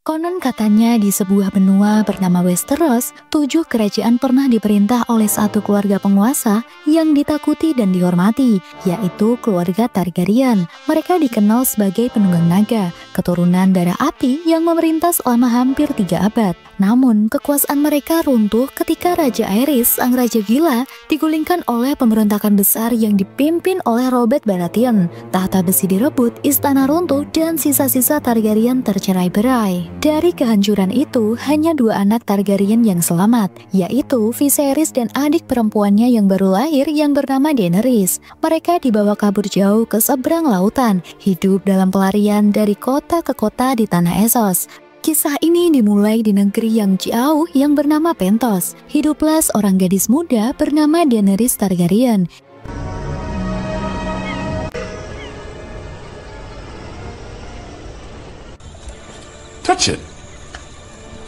Konon katanya di sebuah benua bernama Westeros, 7 kerajaan pernah diperintah oleh satu keluarga penguasa yang ditakuti dan dihormati, yaitu keluarga Targaryen. Mereka dikenal sebagai penunggang naga, keturunan darah api yang memerintah selama hampir 3 abad. Namun, kekuasaan mereka runtuh ketika Raja Aerys, sang raja gila, digulingkan oleh pemberontakan besar yang dipimpin oleh Robert Baratheon. Tahta besi direbut, istana runtuh, dan sisa-sisa Targaryen tercerai-berai. Dari kehancuran itu, hanya 2 anak Targaryen yang selamat, yaitu Viserys dan adik perempuannya yang baru lahir yang bernama Daenerys. Mereka dibawa kabur jauh ke seberang lautan, hidup dalam pelarian dari kota ke kota di tanah Essos. Kisah ini dimulai di negeri yang jauh yang bernama Pentos. Hiduplah seorang gadis muda bernama Daenerys Targaryen. Touch it.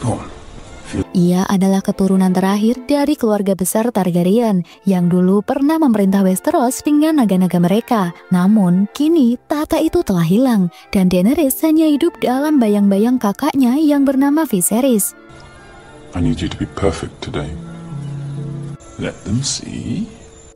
Go on. Ia adalah keturunan terakhir dari keluarga besar Targaryen yang dulu pernah memerintah Westeros dengan naga-naga mereka. Namun, kini tahta itu telah hilang dan Daenerys hanya hidup dalam bayang-bayang kakaknya yang bernama Viserys. I need you to be perfect today. Let them see.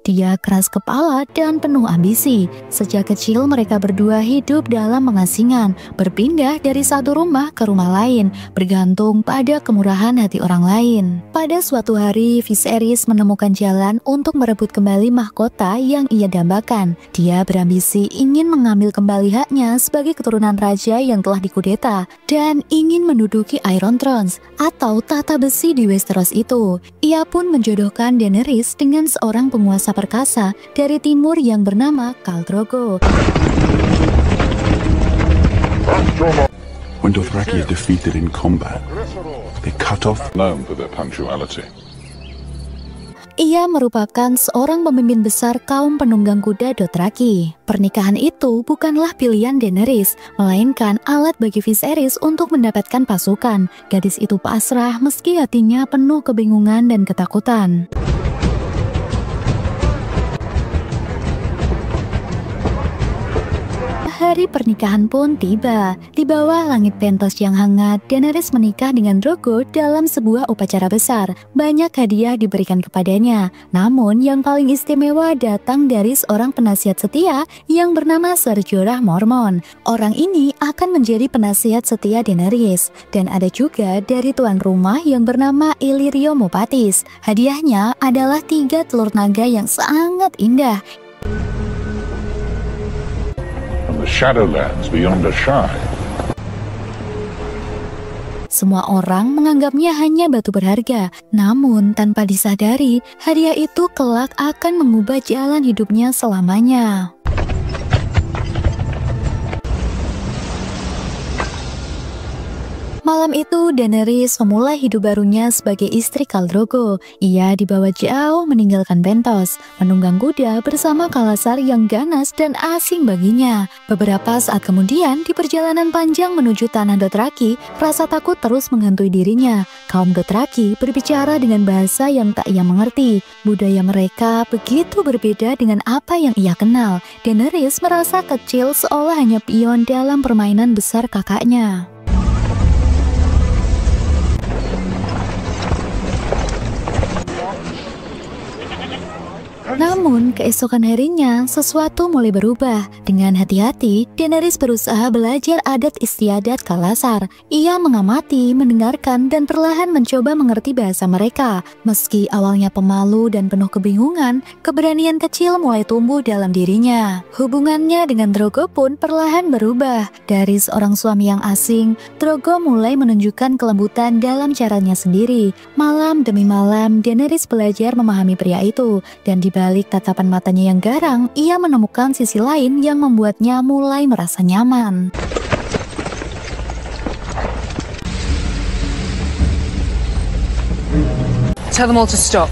Dia keras kepala dan penuh ambisi. Sejak kecil mereka berdua hidup dalam pengasingan, berpindah dari satu rumah ke rumah lain, bergantung pada kemurahan hati orang lain. Pada suatu hari, Viserys menemukan jalan untuk merebut kembali mahkota yang ia dambakan. Dia berambisi ingin mengambil kembali haknya sebagai keturunan raja yang telah dikudeta dan ingin menduduki Iron Throne atau tahta besi di Westeros itu. Ia pun menjodohkan Daenerys dengan seorang penguasa perkasa dari timur yang bernama Khal Drogo. When Dothraki is defeated in combat, they cut off, known for their punctuality. Ia merupakan seorang pemimpin besar kaum penunggang kuda Dothraki. Pernikahan itu bukanlah pilihan Daenerys, melainkan alat bagi Viserys untuk mendapatkan pasukan. Gadis itu pasrah meski hatinya penuh kebingungan dan ketakutan. Hari pernikahan pun tiba. Di bawah langit Pentos yang hangat, Daenerys menikah dengan Drogo dalam sebuah upacara besar. Banyak hadiah diberikan kepadanya. Namun yang paling istimewa datang dari seorang penasihat setia yang bernama Ser Jorah Mormont. Orang ini akan menjadi penasihat setia Daenerys. Dan ada juga dari tuan rumah yang bernama Illyrio Mopatis. Hadiahnya adalah 3 telur naga yang sangat indah. The Shadowlands beyond the Shire. Semua orang menganggapnya hanya batu berharga, namun tanpa disadari, hadiah itu kelak akan mengubah jalan hidupnya selamanya. Malam itu, Daenerys memulai hidup barunya sebagai istri Khal Drogo. Ia dibawa jauh meninggalkan Pentos, menunggang kuda bersama Khalasar yang ganas dan asing baginya. Beberapa saat kemudian, di perjalanan panjang menuju tanah Dothraki, rasa takut terus menghantui dirinya. Kaum Dothraki berbicara dengan bahasa yang tak ia mengerti. Budaya mereka begitu berbeda dengan apa yang ia kenal. Daenerys merasa kecil seolah hanya pion dalam permainan besar kakaknya. Namun, keesokan harinya, sesuatu mulai berubah. Dengan hati-hati, Daenerys berusaha belajar adat istiadat Khalasar. Ia mengamati, mendengarkan, dan perlahan mencoba mengerti bahasa mereka. Meski awalnya pemalu dan penuh kebingungan, keberanian kecil mulai tumbuh dalam dirinya. Hubungannya dengan Drogo pun perlahan berubah. Dari seorang suami yang asing, Drogo mulai menunjukkan kelembutan dalam caranya sendiri. Malam demi malam, Daenerys belajar memahami pria itu, dan di balik tatapan matanya yang garang, ia menemukan sisi lain yang membuatnya mulai merasa nyaman. Tell them all to stop.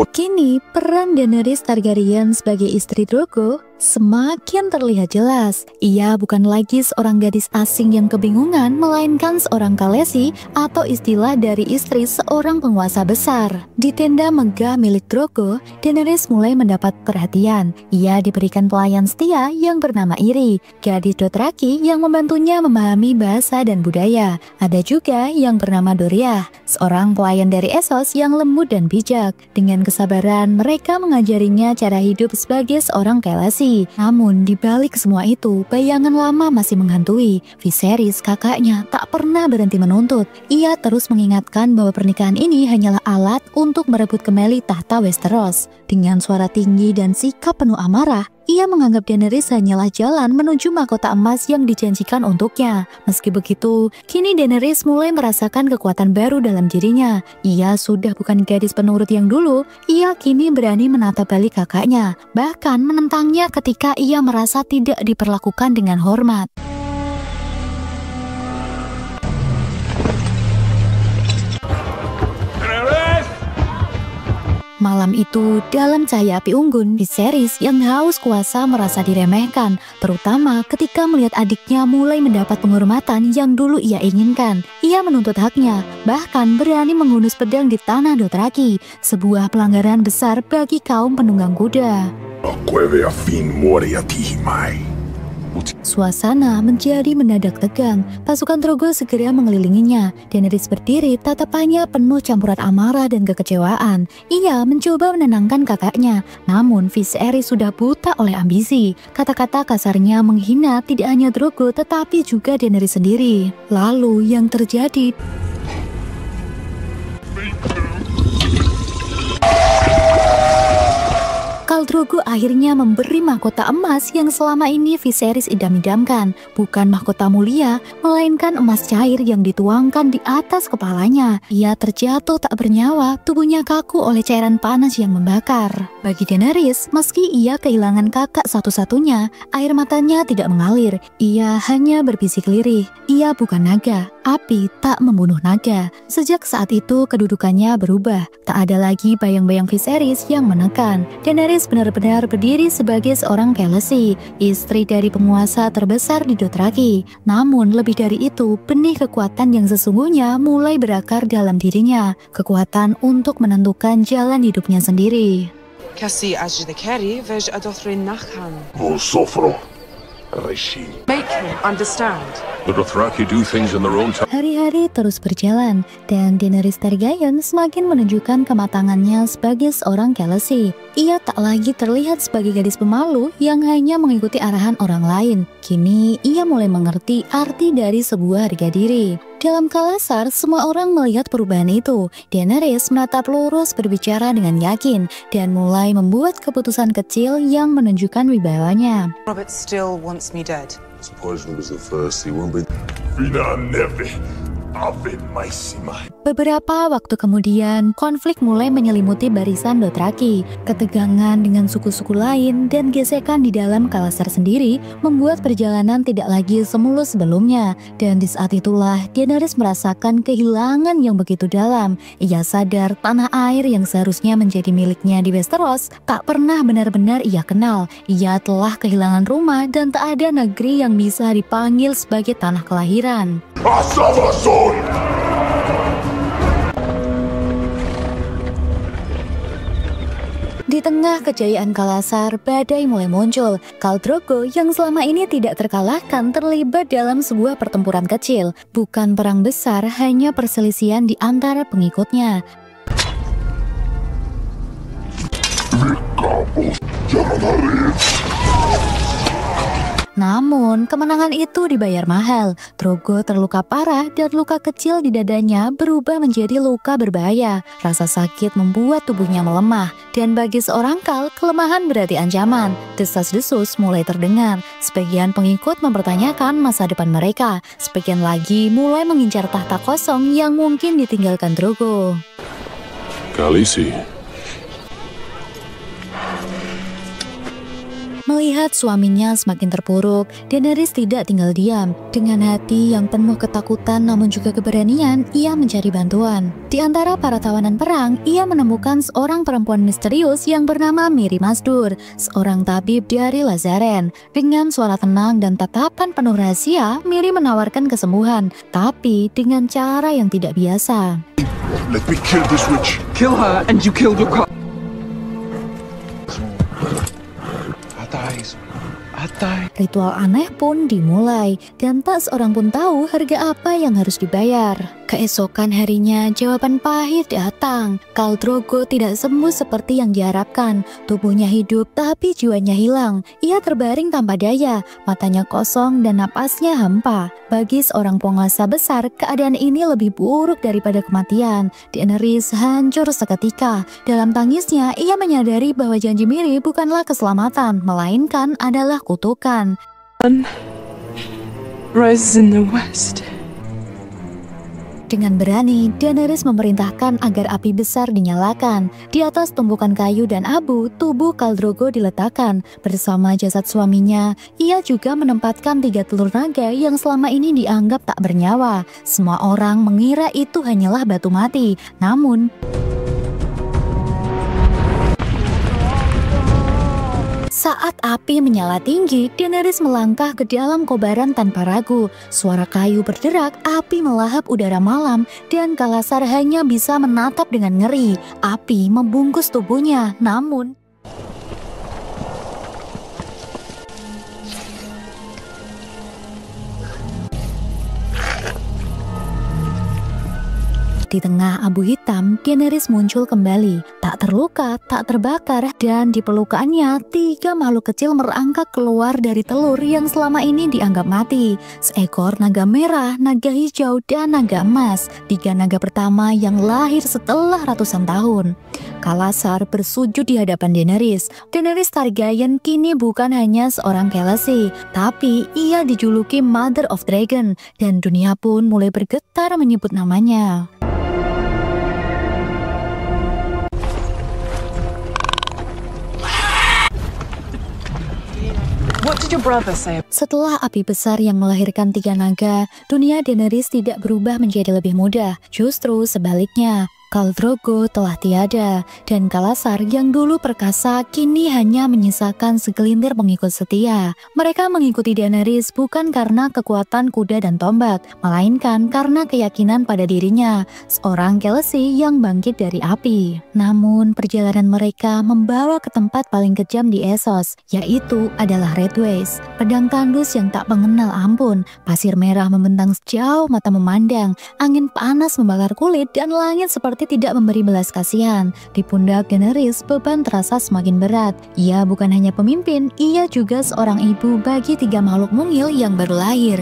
Kini, peran Daenerys Targaryen sebagai istri Drogo semakin terlihat jelas. Ia bukan lagi seorang gadis asing yang kebingungan, melainkan seorang Khaleesi atau istilah dari istri seorang penguasa besar. Di tenda megah milik Drogo, Daenerys mulai mendapat perhatian. Ia diberikan pelayan setia yang bernama Iri, gadis Dothraki yang membantunya memahami bahasa dan budaya. Ada juga yang bernama Doria, seorang pelayan dari Essos yang lembut dan bijak. Dengan kesabaran, mereka mengajarinya cara hidup sebagai seorang Khaleesi. Namun di balik semua itu, bayangan lama masih menghantui. Viserys, kakaknya, tak pernah berhenti menuntut. Ia terus mengingatkan bahwa pernikahan ini hanyalah alat untuk merebut kembali tahta Westeros. Dengan suara tinggi dan sikap penuh amarah, ia menganggap Daenerys hanyalah jalan menuju mahkota emas yang dijanjikan untuknya. Meski begitu, kini Daenerys mulai merasakan kekuatan baru dalam dirinya. Ia sudah bukan gadis penurut yang dulu, ia kini berani menatap balik kakaknya, bahkan menentangnya ketika ia merasa tidak diperlakukan dengan hormat. Malam itu, dalam cahaya api unggun, Viserys yang haus kuasa merasa diremehkan, terutama ketika melihat adiknya mulai mendapat penghormatan yang dulu ia inginkan. Ia menuntut haknya, bahkan berani menghunus pedang di tanah Dothraki, sebuah pelanggaran besar bagi kaum penunggang kuda. Suasana menjadi mendadak tegang. Pasukan Drogo segera mengelilinginya. Daenerys berdiri, tatapannya penuh campuran amarah dan kekecewaan. Ia mencoba menenangkan kakaknya, namun Viserys sudah buta oleh ambisi. Kata-kata kasarnya menghina tidak hanya Drogo tetapi juga Daenerys sendiri. Lalu yang terjadi, Khal Drogo akhirnya memberi mahkota emas yang selama ini Viserys idam-idamkan. Bukan mahkota mulia, melainkan emas cair yang dituangkan di atas kepalanya. Ia terjatuh tak bernyawa, tubuhnya kaku oleh cairan panas yang membakar. Bagi Daenerys, meski ia kehilangan kakak satu-satunya, air matanya tidak mengalir. Ia hanya berbisik lirih. Ia bukan naga, api tak membunuh naga. Sejak saat itu kedudukannya berubah. Tak ada lagi bayang-bayang Viserys yang menekan. Daenerys benar-benar berdiri sebagai seorang Khaleesi, istri dari penguasa terbesar di Dothraki. Namun lebih dari itu, benih kekuatan yang sesungguhnya mulai berakar dalam dirinya. Kekuatan untuk menentukan jalan hidupnya sendiri. Make him understand. The Dothraki do things in their own time. Hari-hari terus berjalan, dan Daenerys Targaryen semakin menunjukkan kematangannya sebagai seorang Khaleesi. Ia tak lagi terlihat sebagai gadis pemalu yang hanya mengikuti arahan orang lain. Kini, ia mulai mengerti arti dari sebuah harga diri. Dalam Kalasar, semua orang melihat perubahan itu. Daenerys menatap lurus, berbicara dengan yakin, dan mulai membuat keputusan kecil yang menunjukkan wibawanya. Robert still wants me dead. His poison was the first, he won't be... Beberapa waktu kemudian, konflik mulai menyelimuti barisan Dothraki. Ketegangan dengan suku-suku lain dan gesekan di dalam Kalasar sendiri membuat perjalanan tidak lagi semulus sebelumnya. Dan di saat itulah Daenerys merasakan kehilangan yang begitu dalam. Ia sadar tanah air yang seharusnya menjadi miliknya di Westeros tak pernah benar-benar ia kenal. Ia telah kehilangan rumah dan tak ada negeri yang bisa dipanggil sebagai tanah kelahiran. Di tengah kejayaan Kalasar, badai mulai muncul. Khal Drogo yang selama ini tidak terkalahkan terlibat dalam sebuah pertempuran kecil. Bukan perang besar, hanya perselisihan di antara pengikutnya. Namun, kemenangan itu dibayar mahal. Drogo terluka parah dan luka kecil di dadanya berubah menjadi luka berbahaya. Rasa sakit membuat tubuhnya melemah. Dan bagi seorang Khal, kelemahan berarti ancaman. Desas-desus mulai terdengar. Sebagian pengikut mempertanyakan masa depan mereka. Sebagian lagi mulai mengincar tahta kosong yang mungkin ditinggalkan Drogo. Khaleesi. Melihat suaminya semakin terpuruk, Daenerys tidak tinggal diam. Dengan hati yang penuh ketakutan namun juga keberanian, ia mencari bantuan. Di antara para tawanan perang, ia menemukan seorang perempuan misterius yang bernama Mirri Maz Duur, seorang tabib dari Lozaren. Dengan suara tenang dan tatapan penuh rahasia, Mirri menawarkan kesembuhan, tapi dengan cara yang tidak biasa. Let me kill this witch. Kill her and you killed your cop. Ritual aneh pun dimulai, dan tak seorang pun tahu harga apa yang harus dibayar. Keesokan harinya, jawaban pahit datang. Khal Drogo tidak sembuh seperti yang diharapkan. Tubuhnya hidup, tapi jiwanya hilang. Ia terbaring tanpa daya, matanya kosong dan napasnya hampa. Bagi seorang penguasa besar, keadaan ini lebih buruk daripada kematian. Daenerys hancur seketika. Dalam tangisnya, ia menyadari bahwa janji Mirri bukanlah keselamatan, melainkan adalah kutukan. Rises in the west. Dengan berani, Daenerys memerintahkan agar api besar dinyalakan. Di atas tumpukan kayu dan abu, tubuh Khal Drogo diletakkan. Bersama jasad suaminya, ia juga menempatkan 3 telur naga yang selama ini dianggap tak bernyawa. Semua orang mengira itu hanyalah batu mati. Namun, saat api menyala tinggi, Daenerys melangkah ke dalam kobaran tanpa ragu. Suara kayu berderak, api melahap udara malam, dan Khalasar hanya bisa menatap dengan ngeri. Api membungkus tubuhnya, namun di tengah abu hitam, Daenerys muncul kembali. Tak terluka, tak terbakar, dan di pelukannya 3 makhluk kecil merangkak keluar dari telur yang selama ini dianggap mati. Seekor naga merah, naga hijau, dan naga emas. 3 naga pertama yang lahir setelah ratusan tahun. Khalasar bersujud di hadapan Daenerys. Daenerys Targaryen kini bukan hanya seorang Khaleesi, tapi ia dijuluki Mother of Dragon, dan dunia pun mulai bergetar menyebut namanya. What did your brother say? Setelah api besar yang melahirkan 3 naga, dunia Daenerys tidak berubah menjadi lebih mudah. Justru sebaliknya, Khal Drogo telah tiada, dan Khalasar yang dulu perkasa kini hanya menyisakan segelintir pengikut setia. Mereka mengikuti Daenerys bukan karena kekuatan kuda dan tombak, melainkan karena keyakinan pada dirinya, seorang Khaleesi yang bangkit dari api. Namun perjalanan mereka membawa ke tempat paling kejam di Essos, yaitu adalah Red Waste. Pedang tandus yang tak mengenal ampun, pasir merah membentang sejauh mata memandang, angin panas membakar kulit, dan langit seperti tidak memberi belas kasihan. Di pundak Daenerys, beban terasa semakin berat. Ia bukan hanya pemimpin, ia juga seorang ibu bagi 3 makhluk mungil yang baru lahir.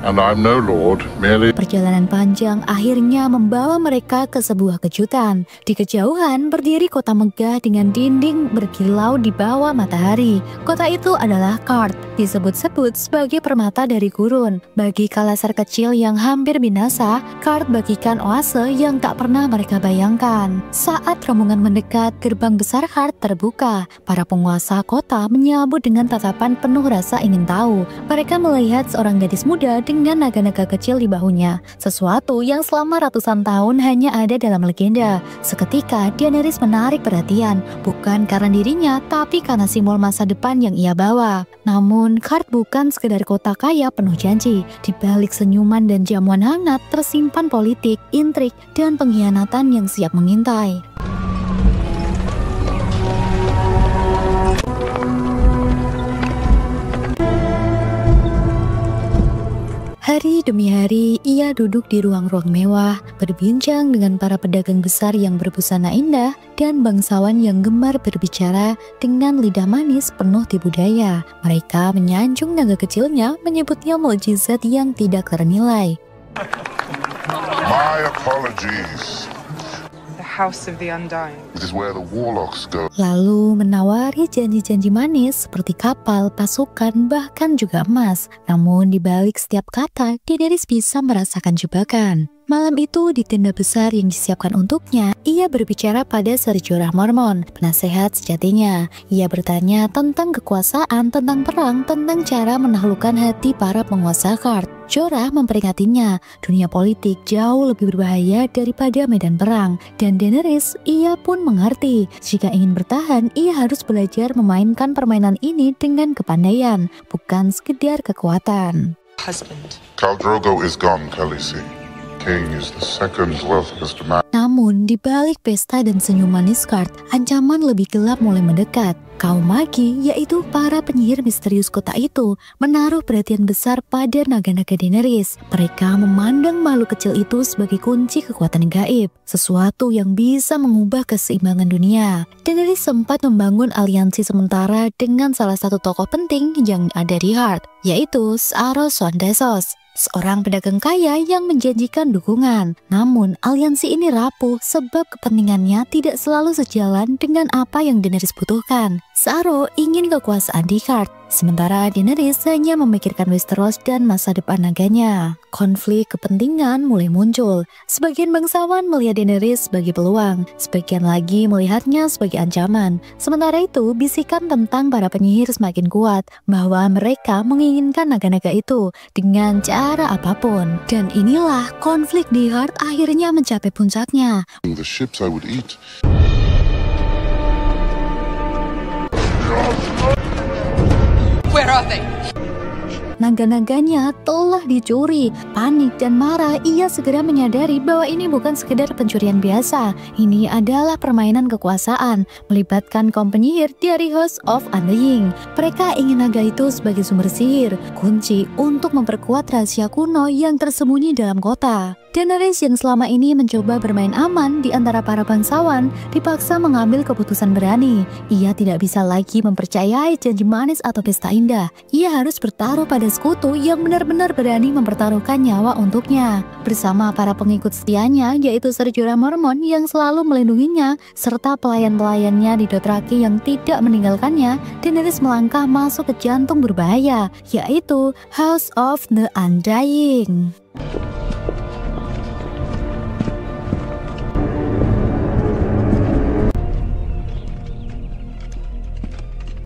And I'm no lord, merely... Perjalanan panjang akhirnya membawa mereka ke sebuah kejutan. Di kejauhan berdiri kota megah dengan dinding berkilau di bawah matahari. Kota itu adalah Qarth, disebut-sebut sebagai permata dari gurun. Bagi Khalasar kecil yang hampir binasa, Qarth bagikan oase yang tak pernah mereka bayangkan. Saat rombongan mendekat, gerbang besar Qarth terbuka. Para penguasa kota menyambut dengan tatapan penuh rasa ingin tahu. Mereka melihat seorang gadis muda dengan naga-naga kecil di bahunya, sesuatu yang selama ratusan tahun hanya ada dalam legenda. Seketika Daenerys menarik perhatian, bukan karena dirinya, tapi karena simbol masa depan yang ia bawa. Namun Qarth bukan sekedar kota kaya penuh janji. Di balik senyuman dan jamuan hangat tersimpan politik, intrik, dan pengkhianatan yang siap mengintai. Hari demi hari, ia duduk di ruang-ruang mewah, berbincang dengan para pedagang besar yang berbusana indah, dan bangsawan yang gemar berbicara dengan lidah manis penuh tipu daya. Mereka menyanjung naga kecilnya, menyebutnya mukjizat yang tidak ternilai. My apologies. House of the Undying. This is where the warlocks go. Lalu menawari janji-janji manis seperti kapal, pasukan, bahkan juga emas. Namun di balik setiap kata, Daenerys bisa merasakan jebakan. Malam itu di tenda besar yang disiapkan untuknya, ia berbicara pada Ser Jorah Mormont, penasehat sejatinya. Ia bertanya tentang kekuasaan, tentang perang, tentang cara menaklukkan hati para penguasa Karth. Jorah memperingatnya, dunia politik jauh lebih berbahaya daripada medan perang. Dan Daenerys, ia pun mengerti, jika ingin bertahan, ia harus belajar memainkan permainan ini dengan kepandaian, bukan sekedar kekuatan. Husband. Khal Drogo is gone, Khaleesi. King is the second wealthiest man. Namun, di balik pesta dan senyum manis Karth, ancaman lebih gelap mulai mendekat. Kaum magi, yaitu para penyihir misterius kota itu, menaruh perhatian besar pada naga-naga Daenerys. Mereka memandang makhluk kecil itu sebagai kunci kekuatan gaib, sesuatu yang bisa mengubah keseimbangan dunia. Daenerys sempat membangun aliansi sementara dengan salah satu tokoh penting yang ada di Heart, yaitu Xaro Xhoan-Daxos, seorang pedagang kaya yang menjanjikan dukungan. Namun, aliansi ini rapuh sebab kepentingannya tidak selalu sejalan dengan apa yang Daenerys butuhkan. Xaro ingin kekuasaan di Karth, sementara Daenerys hanya memikirkan Westeros dan masa depan naganya. Konflik kepentingan mulai muncul. Sebagian bangsawan melihat Daenerys sebagai peluang, sebagian lagi melihatnya sebagai ancaman. Sementara itu, bisikan tentang para penyihir semakin kuat bahwa mereka menginginkan naga-naga itu dengan cara apapun. Dan inilah konflik di Heart akhirnya mencapai puncaknya. The ships I would eat. Where are they? Naga-naganya telah dicuri. Panik dan marah, ia segera menyadari bahwa ini bukan sekedar pencurian biasa. Ini adalah permainan kekuasaan, melibatkan kaum penyihir dari House of Undying. Mereka ingin naga itu sebagai sumber sihir, kunci untuk memperkuat rahasia kuno yang tersembunyi dalam kota. Daenerys yang selama ini mencoba bermain aman di antara para bangsawan, dipaksa mengambil keputusan berani. Ia tidak bisa lagi mempercayai janji manis atau pesta indah. Ia harus bertaruh pada sekutu yang benar-benar berani mempertaruhkan nyawa untuknya. Bersama para pengikut setianya, yaitu Ser Jorah Mormont yang selalu melindunginya, serta pelayan-pelayannya di Dothraki yang tidak meninggalkannya, Daenerys melangkah masuk ke jantung berbahaya, yaitu House of the Undying.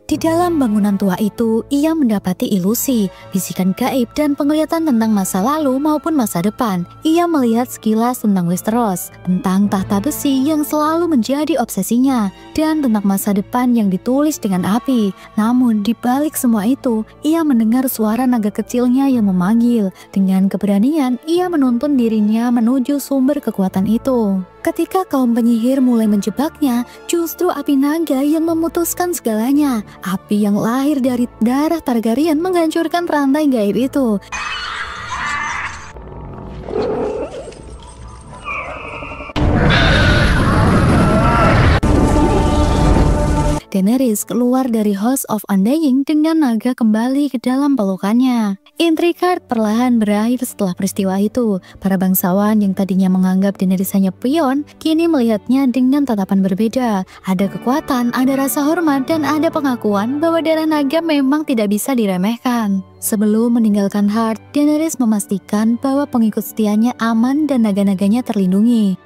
Di dalam bangunan tua itu, ia mendapati ilusi, bisikan gaib, dan penglihatan tentang masa lalu maupun masa depan. Ia melihat sekilas tentang Westeros, tentang tahta besi yang selalu menjadi obsesinya, dan tentang masa depan yang ditulis dengan api. Namun, di balik semua itu, ia mendengar suara naga kecilnya yang memanggil. Dengan keberanian, ia menuntun dirinya menuju sumber kekuatan itu. Ketika kaum penyihir mulai menjebaknya, justru api naga yang memutuskan segalanya. Api yang lahir dari darah Targaryen menghancurkan rantai gaib itu. Daenerys keluar dari House of Undying dengan naga kembali ke dalam pelukannya. Intrik Karth perlahan berakhir setelah peristiwa itu. Para bangsawan yang tadinya menganggap Daenerys hanya pion, kini melihatnya dengan tatapan berbeda. Ada kekuatan, ada rasa hormat, dan ada pengakuan bahwa darah naga memang tidak bisa diremehkan. Sebelum meninggalkan Heart, Daenerys memastikan bahwa pengikut setianya aman dan naga-naganya terlindungi.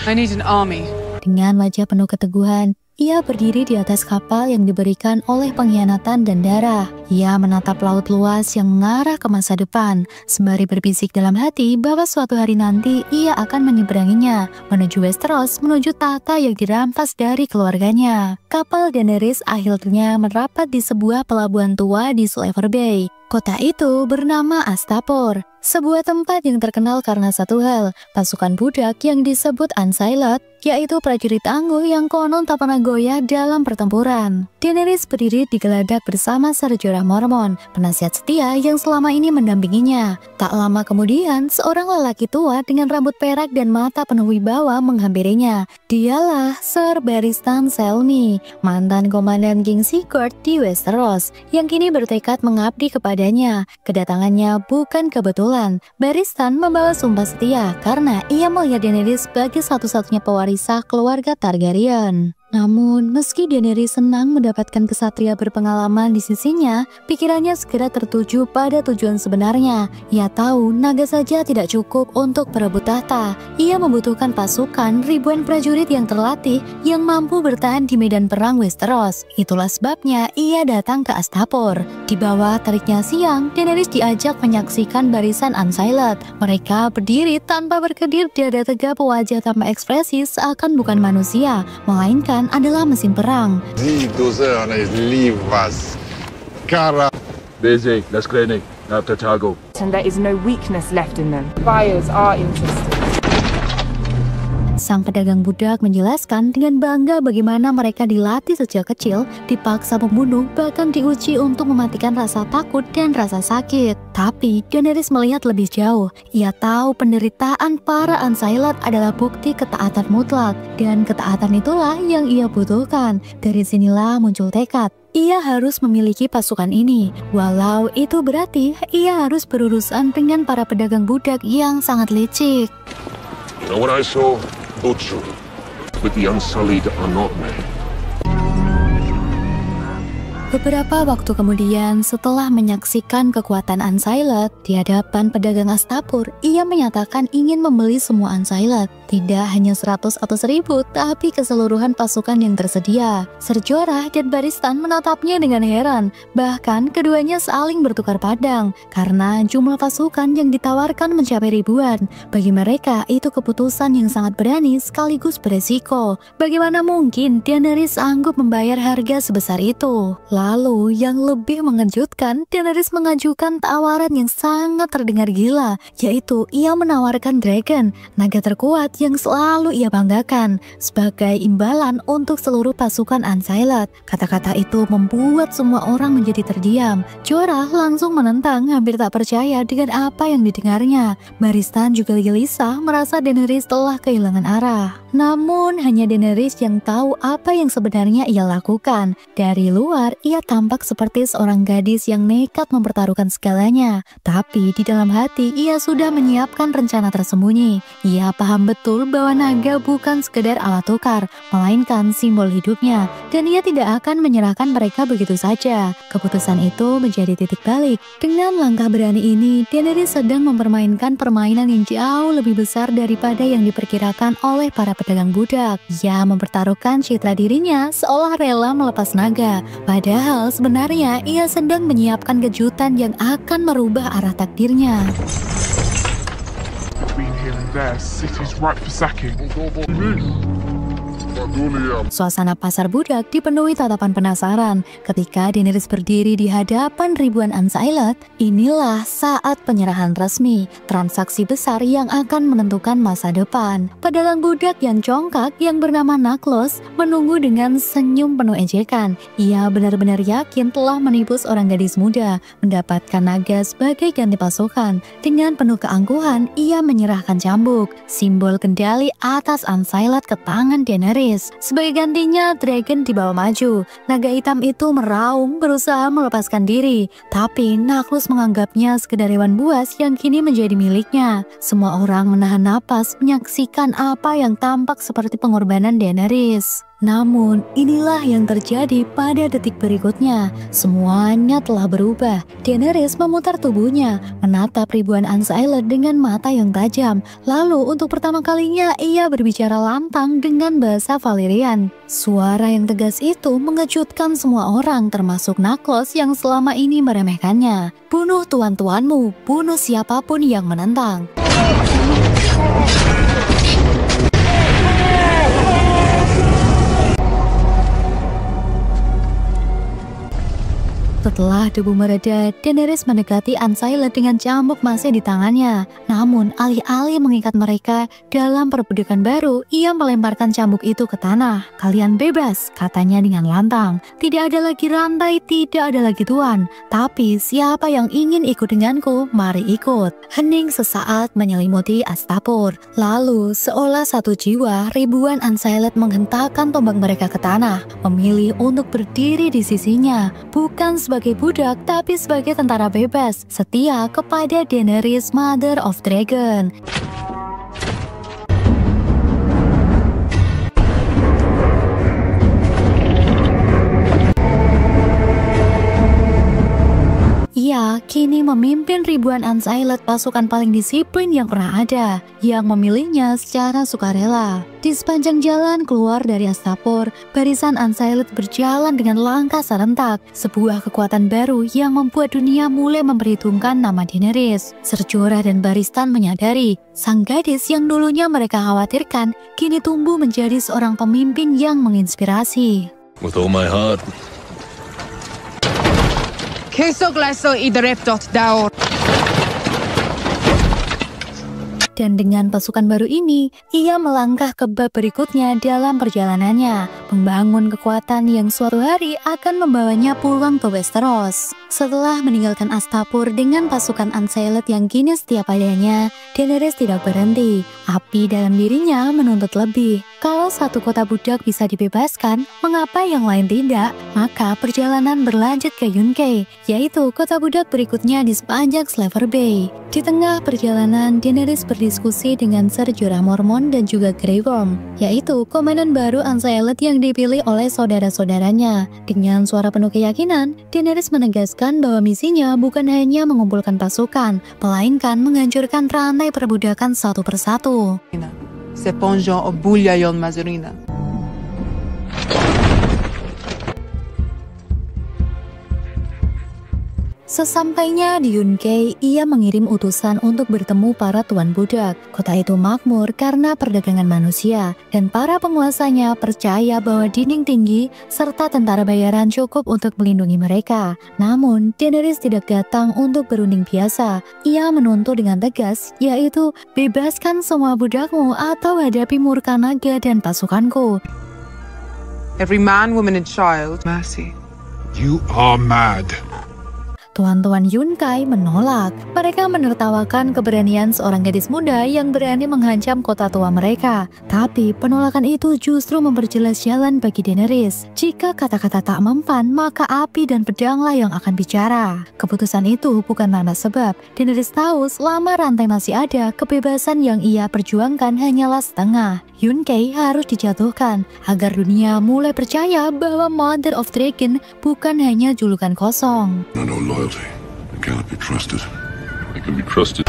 I need an army. Dengan wajah penuh keteguhan, ia berdiri di atas kapal yang diberikan oleh pengkhianatan dan darah. Ia menatap laut luas yang mengarah ke masa depan, sembari berbisik dalam hati bahwa suatu hari nanti ia akan menyeberanginya, menuju Westeros, menuju tahta yang dirampas dari keluarganya. Kapal Daenerys akhirnya merapat di sebuah pelabuhan tua di Slaver Bay. Kota itu bernama Astapor, sebuah tempat yang terkenal karena satu hal, pasukan budak yang disebut Unsullied, yaitu prajurit tangguh yang konon tak pernah goyah dalam pertempuran. Daenerys berdiri di geladak bersama Ser Jorah Mormont, penasihat setia yang selama ini mendampinginya. Tak lama kemudian, seorang lelaki tua dengan rambut perak dan mata penuh wibawa menghampirinya. Dialah Ser Barristan Selmy, mantan komandan King Sigurd di Westeros, yang kini bertekad mengabdi kepadanya. Kedatangannya bukan kebetulan. Barristan membawa sumpah setia karena ia melihat Daenerys sebagai satu-satunya pewarisah keluarga Targaryen. Namun, meski Daenerys senang mendapatkan kesatria berpengalaman di sisinya, pikirannya segera tertuju pada tujuan sebenarnya. Ia tahu naga saja tidak cukup untuk berebut tahta. Ia membutuhkan pasukan ribuan prajurit yang terlatih yang mampu bertahan di medan perang Westeros. Itulah sebabnya ia datang ke Astapor. Di bawah teriknya siang, Daenerys diajak menyaksikan barisan Unsullied. Mereka berdiri tanpa berkedip, dada tegap, wajah tanpa ekspresi seakan bukan manusia, melainkan adalah mesin perang. Busy, let's clinic, not Tartago. And there is no weakness left in them. Buyers are interested. Sang pedagang budak menjelaskan dengan bangga bagaimana mereka dilatih sejak kecil, dipaksa membunuh, bahkan diuji untuk mematikan rasa takut dan rasa sakit. Tapi Daenerys melihat lebih jauh. Ia tahu penderitaan para Unsullied adalah bukti ketaatan mutlak, dan ketaatan itulah yang ia butuhkan. Dari sinilah muncul tekad. Ia harus memiliki pasukan ini, walau itu berarti ia harus berurusan dengan para pedagang budak yang sangat licik. You know what I saw? Butchery. But the Unsullied are not men. Beberapa waktu kemudian, setelah menyaksikan kekuatan Unsullied di hadapan pedagang Astapor, ia menyatakan ingin membeli semua Unsullied. Tidak hanya 100 atau 1000, tapi keseluruhan pasukan yang tersedia. Ser Jorah dan Barristan menatapnya dengan heran. Bahkan keduanya saling bertukar pandang karena jumlah pasukan yang ditawarkan mencapai ribuan. Bagi mereka, itu keputusan yang sangat berani sekaligus beresiko. Bagaimana mungkin Daenerys sanggup membayar harga sebesar itu? Lalu, yang lebih mengejutkan, Daenerys mengajukan tawaran yang sangat terdengar gila, yaitu ia menawarkan Dragon, naga terkuat yang selalu ia banggakan, sebagai imbalan untuk seluruh pasukan Unsullied. Kata-kata itu membuat semua orang menjadi terdiam. Jorah langsung menentang, hampir tak percaya dengan apa yang didengarnya. Barristan juga gelisah, merasa Daenerys telah kehilangan arah. Namun, hanya Daenerys yang tahu apa yang sebenarnya ia lakukan. Dari luar, ia tampak seperti seorang gadis yang nekat mempertaruhkan segalanya. Tapi di dalam hati, ia sudah menyiapkan rencana tersembunyi. Ia paham betul bahwa naga bukan sekedar alat tukar, melainkan simbol hidupnya. Dan ia tidak akan menyerahkan mereka begitu saja. Keputusan itu menjadi titik balik. Dengan langkah berani ini, Daenerys sedang mempermainkan permainan yang jauh lebih besar daripada yang diperkirakan oleh para pedagang budak. Ia mempertaruhkan citra dirinya seolah rela melepas naga. Padahal sebenarnya ia sedang menyiapkan kejutan yang akan merubah arah takdirnya. Suasana pasar budak dipenuhi tatapan penasaran. Ketika Daenerys berdiri di hadapan ribuan Unsullied, inilah saat penyerahan resmi, transaksi besar yang akan menentukan masa depan. Pedagang budak yang congkak yang bernama Naklos menunggu dengan senyum penuh ejekan. Ia benar-benar yakin telah menipu seorang gadis muda, mendapatkan naga sebagai ganti pasukan. Dengan penuh keangkuhan, ia menyerahkan cambuk, simbol kendali atas Unsullied, ke tangan Daenerys. Sebagai gantinya, Dragon dibawa maju. Naga hitam itu meraung, berusaha melepaskan diri. Tapi Naklos menganggapnya sekedar hewan buas yang kini menjadi miliknya. Semua orang menahan napas menyaksikan apa yang tampak seperti pengorbanan Daenerys. Namun, inilah yang terjadi pada detik berikutnya. Semuanya telah berubah. Daenerys memutar tubuhnya, menatap ribuan Unsullied dengan mata yang tajam. Lalu, untuk pertama kalinya, ia berbicara lantang dengan bahasa Valyrian. Suara yang tegas itu mengejutkan semua orang, termasuk Naklos yang selama ini meremehkannya. Bunuh tuan-tuanmu, bunuh siapapun yang menentang. Setelah debu mereda, Daenerys mendekati Unsullied dengan cambuk masih di tangannya. Namun, alih-alih mengikat mereka dalam perbudakan baru, ia melemparkan cambuk itu ke tanah. "Kalian bebas," katanya dengan lantang. "Tidak ada lagi rantai, tidak ada lagi tuan. Tapi siapa yang ingin ikut denganku, mari ikut." Hening sesaat menyelimuti Astapor. Lalu, seolah satu jiwa, ribuan Unsullied menghentakkan tombak mereka ke tanah, memilih untuk berdiri di sisinya, bukan sebagai budak, tapi sebagai tentara bebas, setia kepada Daenerys, Mother of Dragon. mereka kini memimpin ribuan Unsighted, pasukan paling disiplin yang pernah ada, yang memilihnya secara sukarela. Di sepanjang jalan keluar dari Astapor, barisan Unsighted berjalan dengan langkah serentak, sebuah kekuatan baru yang membuat dunia mulai memperhitungkan nama Daenerys. Ser Jorah dan Barristan menyadari, sang gadis yang dulunya mereka khawatirkan, kini tumbuh menjadi seorang pemimpin yang menginspirasi. With all my heart. Dan dengan pasukan baru ini, ia melangkah ke bab berikutnya dalam perjalanannya, membangun kekuatan yang suatu hari akan membawanya pulang ke Westeros. Setelah meninggalkan Astapor dengan pasukan Unsighted yang kini setiap padanya, Daenerys tidak berhenti. Api dalam dirinya menuntut lebih. Kalau satu kota budak bisa dibebaskan, mengapa yang lain tidak? Maka perjalanan berlanjut ke Yunkai, yaitu kota budak berikutnya di sepanjang Slaver Bay. Di tengah perjalanan, Daenerys berdiskusi dengan Ser Jorah Mormont dan juga Grey Worm, yaitu komandan baru Unsighted yang dipilih oleh saudara-saudaranya. Dengan suara penuh keyakinan, Daenerys menegaskan bahwa misinya bukan hanya mengumpulkan pasukan, melainkan menghancurkan rantai perbudakan satu persatu. Seponjon obulyayon mazurina. Sesampainya di Yunkai, ia mengirim utusan untuk bertemu para tuan budak. Kota itu makmur karena perdagangan manusia, dan para penguasanya percaya bahwa dinding tinggi serta tentara bayaran cukup untuk melindungi mereka. Namun, Daenerys tidak datang untuk berunding biasa. Ia menuntut dengan tegas, yaitu bebaskan semua budakmu atau hadapi murka naga dan pasukanku. Every man, woman and child. Mercy. You are mad. Tuan-tuan Yunkai menolak. Mereka menertawakan keberanian seorang gadis muda yang berani mengancam kota tua mereka. Tapi penolakan itu justru memperjelas jalan bagi Daenerys. Jika kata-kata tak mempan, maka api dan pedanglah yang akan bicara. Keputusan itu bukan tanpa sebab. Daenerys tahu selama rantai masih ada, kebebasan yang ia perjuangkan hanyalah setengah. Yunkai harus dijatuhkan agar dunia mulai percaya bahwa Mother of Dragon bukan hanya julukan kosong. No loyalty. They cannot be trusted. They can be trusted.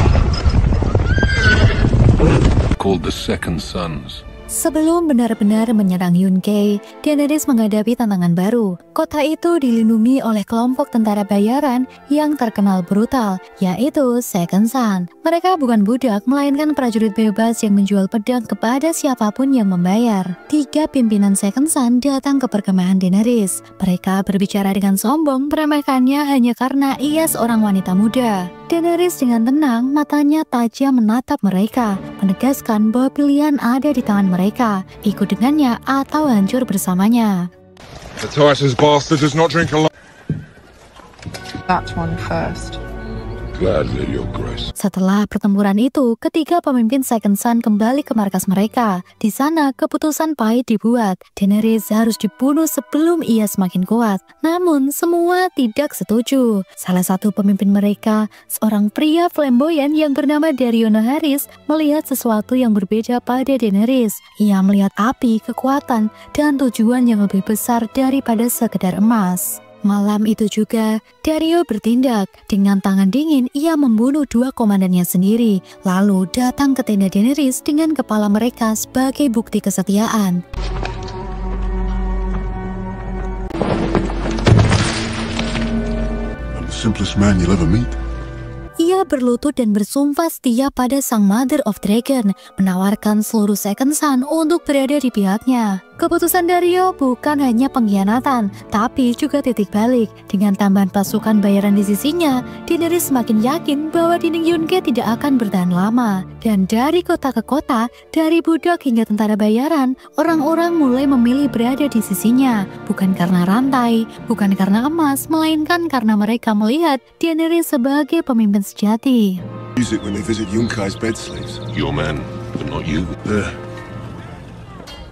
Called the Second Sons. Sebelum benar-benar menyerang Yunkai, Daenerys menghadapi tantangan baru. Kota itu dilindungi oleh kelompok tentara bayaran yang terkenal brutal, yaitu Second Son. Mereka bukan budak, melainkan prajurit bebas yang menjual pedang kepada siapapun yang membayar. 3 pimpinan Second Son datang ke perkemahan Daenerys. Mereka berbicara dengan sombong, meremehkannya hanya karena ia seorang wanita muda. Daenerys dengan tenang, matanya tajam menatap mereka, menegaskan bahwa pilihan ada di tangan mereka, ikut dengannya atau hancur bersamanya. The Titus bastard does not drink alone. That one first. Gladly, Your Grace. Setelah pertempuran itu, ketiga pemimpin Second Son kembali ke markas mereka. Di sana, keputusan pahit dibuat. Daenerys harus dibunuh sebelum ia semakin kuat. Namun, semua tidak setuju. Salah satu pemimpin mereka, seorang pria flamboyan yang bernama Daario Naharis, melihat sesuatu yang berbeda pada Daenerys. Ia melihat api, kekuatan, dan tujuan yang lebih besar daripada sekedar emas. Malam itu juga, Daario bertindak. Dengan tangan dingin, ia membunuh 2 komandannya sendiri, lalu datang ke tenda Daenerys dengan kepala mereka sebagai bukti kesetiaan. I'm the simplest man you'll ever meet. Ia berlutut dan bersumpah setia pada sang Mother of Dragon, menawarkan seluruh Second Son untuk berada di pihaknya. Keputusan Daario bukan hanya pengkhianatan, tapi juga titik balik. Dengan tambahan pasukan bayaran di sisinya, Daenerys semakin yakin bahwa dinding Yunkai tidak akan bertahan lama. Dan dari kota ke kota, dari budak hingga tentara bayaran, orang-orang mulai memilih berada di sisinya. Bukan karena rantai, bukan karena emas, melainkan karena mereka melihat Daenerys sebagai pemimpin sejati. Music when they visit Yunkai's bed slaves. Your men, but not you.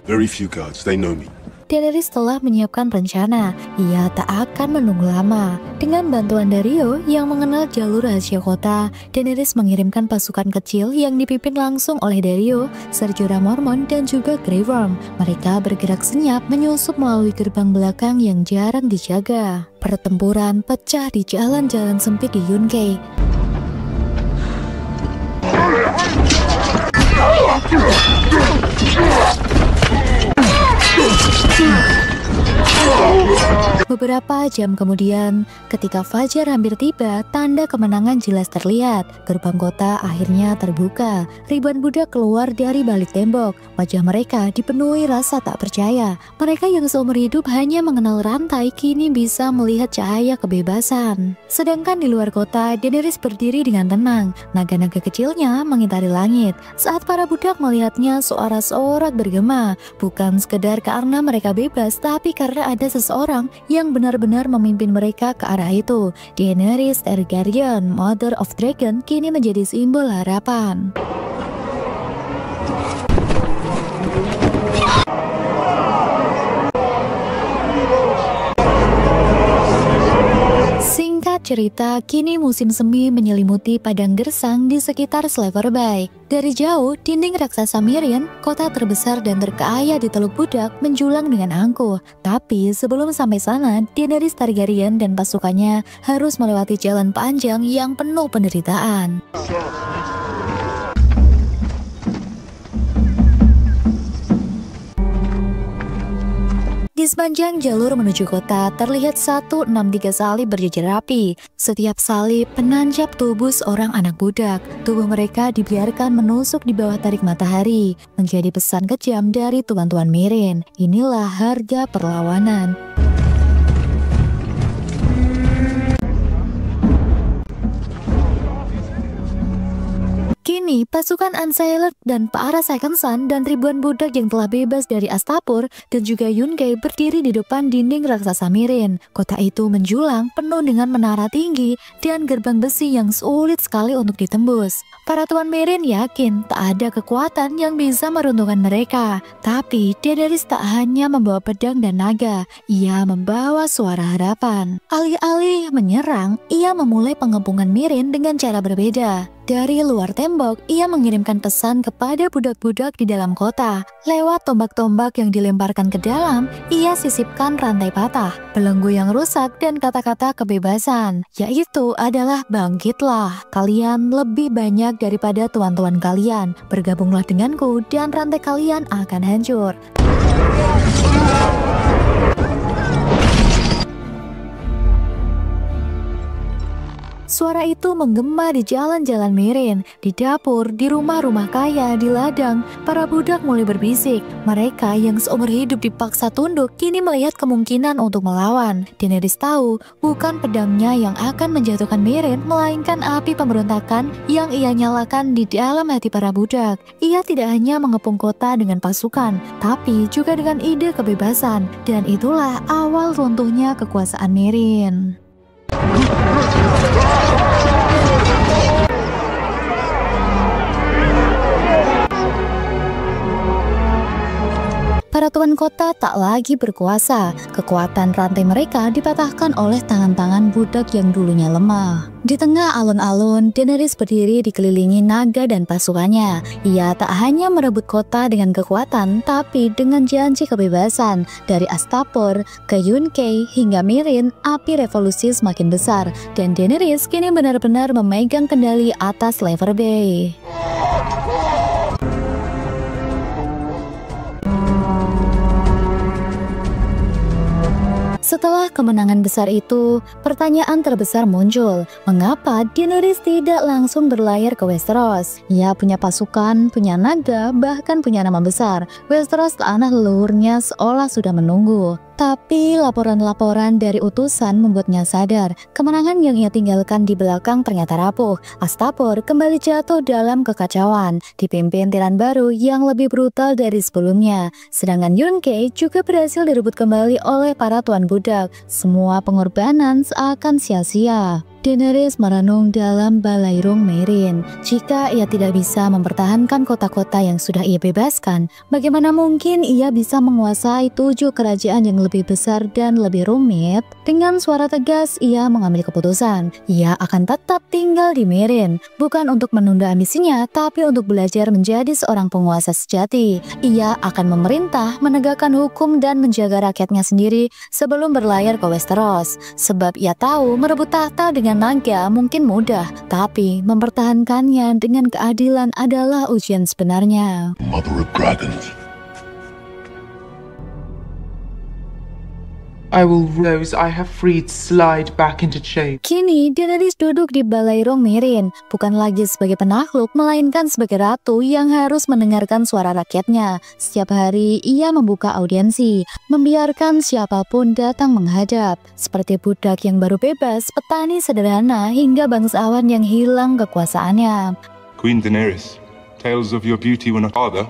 Very few guards, they know me. Daenerys telah menyiapkan rencana. Ia tak akan menunggu lama. Dengan bantuan Daario yang mengenal jalur rahasia kota, Daenerys mengirimkan pasukan kecil yang dipimpin langsung oleh Daario, Ser Jorah Mormont, dan juga Grey Worm. Mereka bergerak senyap menyusup melalui gerbang belakang yang jarang dijaga. Pertempuran pecah di jalan-jalan sempit di Yunkai. Beberapa jam kemudian, ketika fajar hampir tiba, tanda kemenangan jelas terlihat. Gerbang kota akhirnya terbuka. Ribuan budak keluar dari balik tembok. Wajah mereka dipenuhi rasa tak percaya. Mereka yang seumur hidup hanya mengenal rantai kini bisa melihat cahaya kebebasan. Sedangkan di luar kota, Daenerys berdiri dengan tenang. Naga-naga kecilnya mengitari langit. Saat para budak melihatnya, sorak-sorak bergema. Bukan sekedar karena mereka bebas, tapi karena ada seseorang yang benar-benar memimpin mereka ke arah itu. Daenerys Targaryen, Mother of Dragon, kini menjadi simbol harapan. Singkat cerita, kini musim semi menyelimuti padang gersang di sekitar Slaverby. Dari jauh, dinding raksasa Meereen, kota terbesar dan terkaya di Teluk Budak, menjulang dengan angkuh. Tapi sebelum sampai sana, Daenerys Targaryen dan pasukannya harus melewati jalan panjang yang penuh penderitaan. Di sepanjang jalur menuju kota, terlihat 163 salib berjejer rapi. Setiap salib penancap tubuh seorang anak budak. Tubuh mereka dibiarkan menusuk di bawah terik matahari, menjadi pesan kejam dari tuan-tuan Meereen. Inilah harga perlawanan. Kini, pasukan Unsealed dan para Second Son dan ribuan budak yang telah bebas dari Astapor dan juga Yunkai berdiri di depan dinding raksasa Meereen. Kota itu menjulang penuh dengan menara tinggi dan gerbang besi yang sulit sekali untuk ditembus. Para tuan Meereen yakin tak ada kekuatan yang bisa meruntuhkan mereka. Tapi Daenerys tak hanya membawa pedang dan naga, ia membawa suara harapan. Alih-alih menyerang, ia memulai pengepungan Meereen dengan cara berbeda. Dari luar tembok, ia mengirimkan pesan kepada budak-budak di dalam kota. Lewat tombak-tombak yang dilemparkan ke dalam, ia sisipkan rantai patah, belenggu yang rusak, dan kata-kata kebebasan, yaitu adalah bangkitlah. Kalian lebih banyak daripada tuan-tuan kalian. Bergabunglah denganku dan rantai kalian akan hancur. Suara itu menggema di jalan-jalan Meereen, di dapur, di rumah-rumah kaya, di ladang. Para budak mulai berbisik. Mereka yang seumur hidup dipaksa tunduk kini melihat kemungkinan untuk melawan. Daenerys tahu bukan pedangnya yang akan menjatuhkan Meereen, melainkan api pemberontakan yang ia nyalakan di dalam hati para budak. Ia tidak hanya mengepung kota dengan pasukan, tapi juga dengan ide kebebasan. Dan itulah awal runtuhnya kekuasaan Meereen. Para tuan kota tak lagi berkuasa. Kekuatan rantai mereka dipatahkan oleh tangan-tangan budak yang dulunya lemah. Di tengah alun-alun, Daenerys berdiri dikelilingi naga dan pasukannya. Ia tak hanya merebut kota dengan kekuatan, tapi dengan janji kebebasan. Dari Astapor ke Yunkai hingga Meereen, api revolusi semakin besar. Dan Daenerys kini benar-benar memegang kendali atas Slaverby. Setelah kemenangan besar itu, pertanyaan terbesar muncul. Mengapa Daenerys tidak langsung berlayar ke Westeros? Ia punya pasukan, punya naga, bahkan punya nama besar. Westeros tanah leluhurnya seolah sudah menunggu. Tapi Tapi laporan-laporan dari utusan membuatnya sadar kemenangan yang ia tinggalkan di belakang ternyata rapuh. Astapor kembali jatuh dalam kekacauan, dipimpin tiran baru yang lebih brutal dari sebelumnya. Sedangkan Yunke juga berhasil direbut kembali oleh para tuan budak. Semua pengorbanan seakan sia-sia. Daenerys merenung dalam balairung Meereen. Jika ia tidak bisa mempertahankan kota-kota yang sudah ia bebaskan, bagaimana mungkin ia bisa menguasai 7 kerajaan yang lebih besar dan lebih rumit? Dengan suara tegas, ia mengambil keputusan. Ia akan tetap tinggal di Meereen, bukan untuk menunda ambisinya, tapi untuk belajar menjadi seorang penguasa sejati. Ia akan memerintah, menegakkan hukum, dan menjaga rakyatnya sendiri sebelum berlayar ke Westeros. Sebab ia tahu merebut tahta dengan naga mungkin mudah, tapi mempertahankannya dengan keadilan adalah ujian sebenarnya. Mother of dragons. I will those I have freed slide back into chains. Kini Daenerys duduk di balairung Meereen, bukan lagi sebagai penakluk, melainkan sebagai ratu yang harus mendengarkan suara rakyatnya. Setiap hari ia membuka audiensi, membiarkan siapapun datang menghadap, seperti budak yang baru bebas, petani sederhana, hingga bangsawan yang hilang kekuasaannya. Queen Daenerys, tales of your beauty when a father,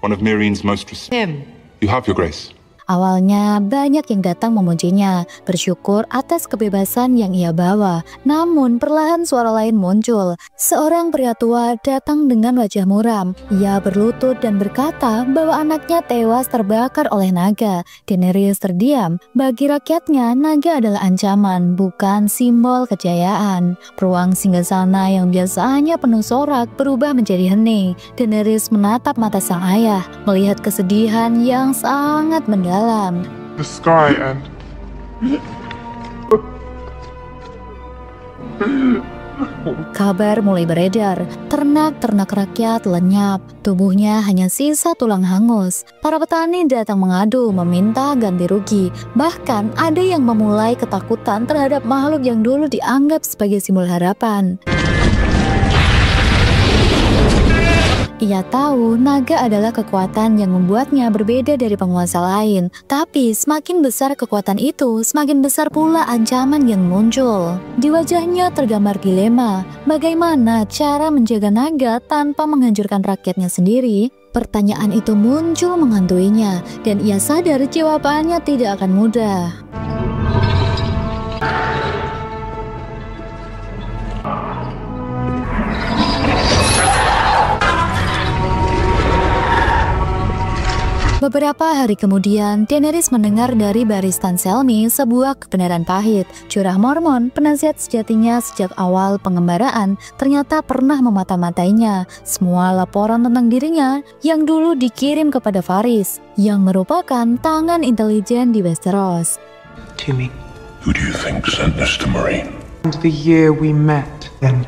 one of Meereen's most respected. Him. You have your grace. Awalnya banyak yang datang memujinya, bersyukur atas kebebasan yang ia bawa. Namun perlahan suara lain muncul. Seorang pria tua datang dengan wajah muram. Ia berlutut dan berkata bahwa anaknya tewas terbakar oleh naga. Daenerys terdiam. Bagi rakyatnya, naga adalah ancaman, bukan simbol kejayaan. Ruang singgasana yang biasanya penuh sorak berubah menjadi hening. Daenerys menatap mata sang ayah, melihat kesedihan yang sangat mendalam. The sky and Kabar mulai beredar, ternak-ternak rakyat lenyap, tubuhnya hanya sisa tulang hangus. Para petani datang mengadu, meminta ganti rugi. Bahkan ada yang memulai ketakutan terhadap makhluk yang dulu dianggap sebagai simbol harapan. Ia tahu naga adalah kekuatan yang membuatnya berbeda dari penguasa lain. Tapi semakin besar kekuatan itu, semakin besar pula ancaman yang muncul. Di wajahnya tergambar dilema. Bagaimana cara menjaga naga tanpa menghancurkan rakyatnya sendiri? Pertanyaan itu muncul menghantuinya, dan ia sadar jawabannya tidak akan mudah. Beberapa hari kemudian, Daenerys mendengar dari Barristan Selmy sebuah kebenaran pahit. Curah Mormon, penasihat sejatinya sejak awal pengembaraan, ternyata pernah memata-matainya. Semua laporan tentang dirinya yang dulu dikirim kepada Varys, yang merupakan tangan intelijen di Westeros. To me. Who do you think sent this to Meereen? And the year we met, then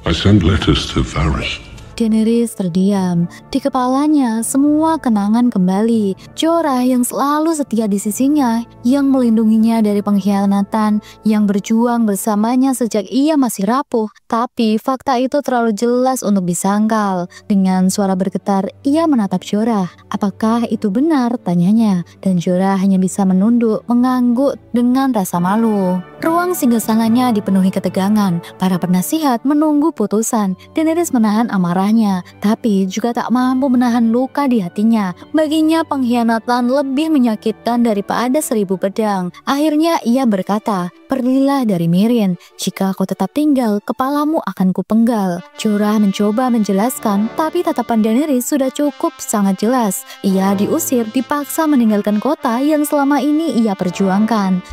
I sent letters to Varys. Daenerys terdiam. Di kepalanya semua kenangan kembali. Jorah yang selalu setia di sisinya, yang melindunginya dari pengkhianatan, yang berjuang bersamanya sejak ia masih rapuh. Tapi fakta itu terlalu jelas untuk disangkal. Dengan suara bergetar, ia menatap Jorah. Apakah itu benar? Tanyanya. Dan Jorah hanya bisa menunduk, mengangguk dengan rasa malu. Ruang singgasananya dipenuhi ketegangan. Para penasihat menunggu putusan. Daenerys menahan amarahnya, tapi juga tak mampu menahan luka di hatinya. Baginya pengkhianatan lebih menyakitkan daripada 1000 pedang. Akhirnya ia berkata, "Pergilah dari Meereen. Jika kau tetap tinggal, kepalamu akan kupenggal." Jorah mencoba menjelaskan, tapi tatapan Daenerys sudah cukup sangat jelas. Ia diusir, dipaksa meninggalkan kota yang selama ini ia perjuangkan.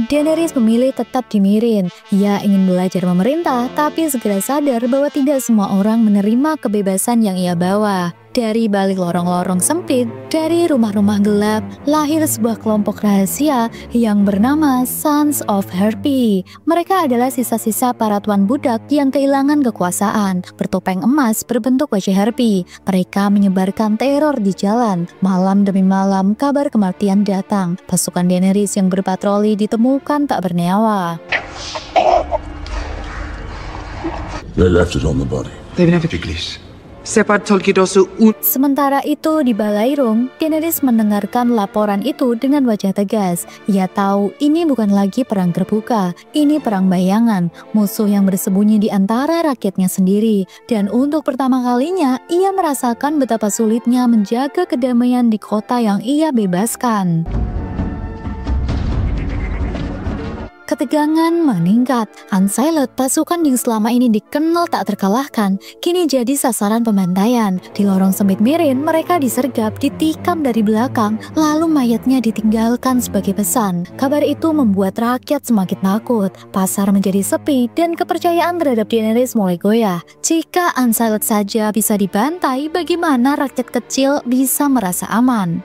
Daenerys memilih tetap di Meereen. Ia ingin belajar memerintah, tapi segera sadar bahwa tidak semua orang menerima kebebasan yang ia bawa. Dari balik lorong-lorong sempit, dari rumah-rumah gelap, lahir sebuah kelompok rahasia yang bernama Sons of Harpy. Mereka adalah sisa-sisa para tuan budak yang kehilangan kekuasaan. Bertopeng emas berbentuk wajah Harpy. Mereka menyebarkan teror di jalan. Malam demi malam, kabar kematian datang. Pasukan Daenerys yang berpatroli ditemukan tak bernyawa. They left it on the body. they've never. Biglis. Sementara itu di Balairung, Daenerys mendengarkan laporan itu dengan wajah tegas. Ia tahu ini bukan lagi perang terbuka, ini perang bayangan, musuh yang bersembunyi di antara rakyatnya sendiri. Dan untuk pertama kalinya, ia merasakan betapa sulitnya menjaga kedamaian di kota yang ia bebaskan. Ketegangan meningkat. Unsealed, pasukan yang selama ini dikenal tak terkalahkan, kini jadi sasaran pembantaian. Di lorong sempit Meereen, mereka disergap, ditikam dari belakang, lalu mayatnya ditinggalkan sebagai pesan. Kabar itu membuat rakyat semakin takut. Pasar menjadi sepi dan kepercayaan terhadap Daenerys mulai goyah. Jika Unsealed saja bisa dibantai, bagaimana rakyat kecil bisa merasa aman?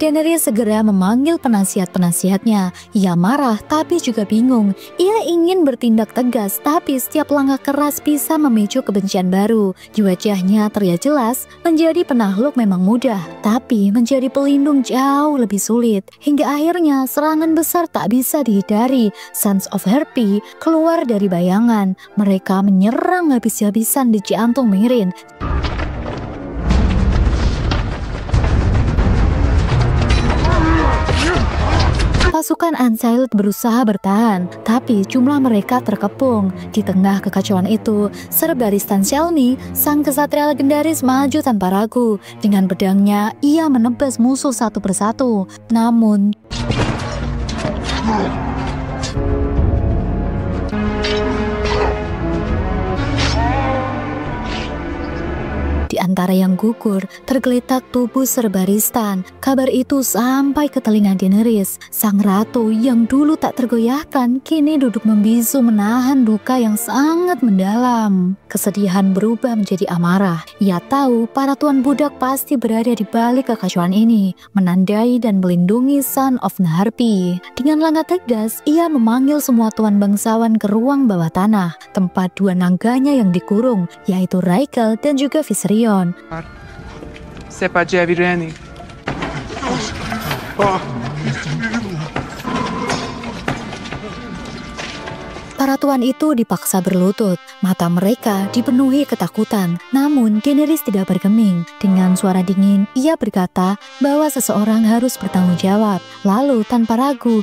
Daenerys segera memanggil penasihat-penasihatnya. Ia marah tapi juga bingung. Ia ingin bertindak tegas tapi setiap langkah keras bisa memicu kebencian baru. Di wajahnya terlihat jelas, menjadi penakluk memang mudah, tapi menjadi pelindung jauh lebih sulit. Hingga akhirnya serangan besar tak bisa dihindari. Sons of Harpy keluar dari bayangan. Mereka menyerang habis-habisan di jantung Meereen. Pasukan Unsealed berusaha bertahan, tapi jumlah mereka terkepung. Di tengah kekacauan itu, Ser Barristan Selmy, sang kesatria legendaris, maju tanpa ragu. Dengan pedangnya, ia menebas musuh satu persatu. Namun, di antara yang gugur, tergeletak tubuh Ser Barristan. Kabar itu sampai ke telinga Daenerys. Sang ratu yang dulu tak tergoyahkan, kini duduk membisu menahan duka yang sangat mendalam. Kesedihan berubah menjadi amarah. Ia tahu para tuan budak pasti berada di balik kekacauan ini, menandai dan melindungi Son of Harpy. Dengan langkah tegas, ia memanggil semua tuan bangsawan ke ruang bawah tanah, tempat dua naganya yang dikurung, yaitu Rhaegal dan juga Viserion. Para tuan itu dipaksa berlutut, mata mereka dipenuhi ketakutan. Namun Daenerys tidak bergeming. Dengan suara dingin, ia berkata bahwa seseorang harus bertanggung jawab. Lalu tanpa ragu,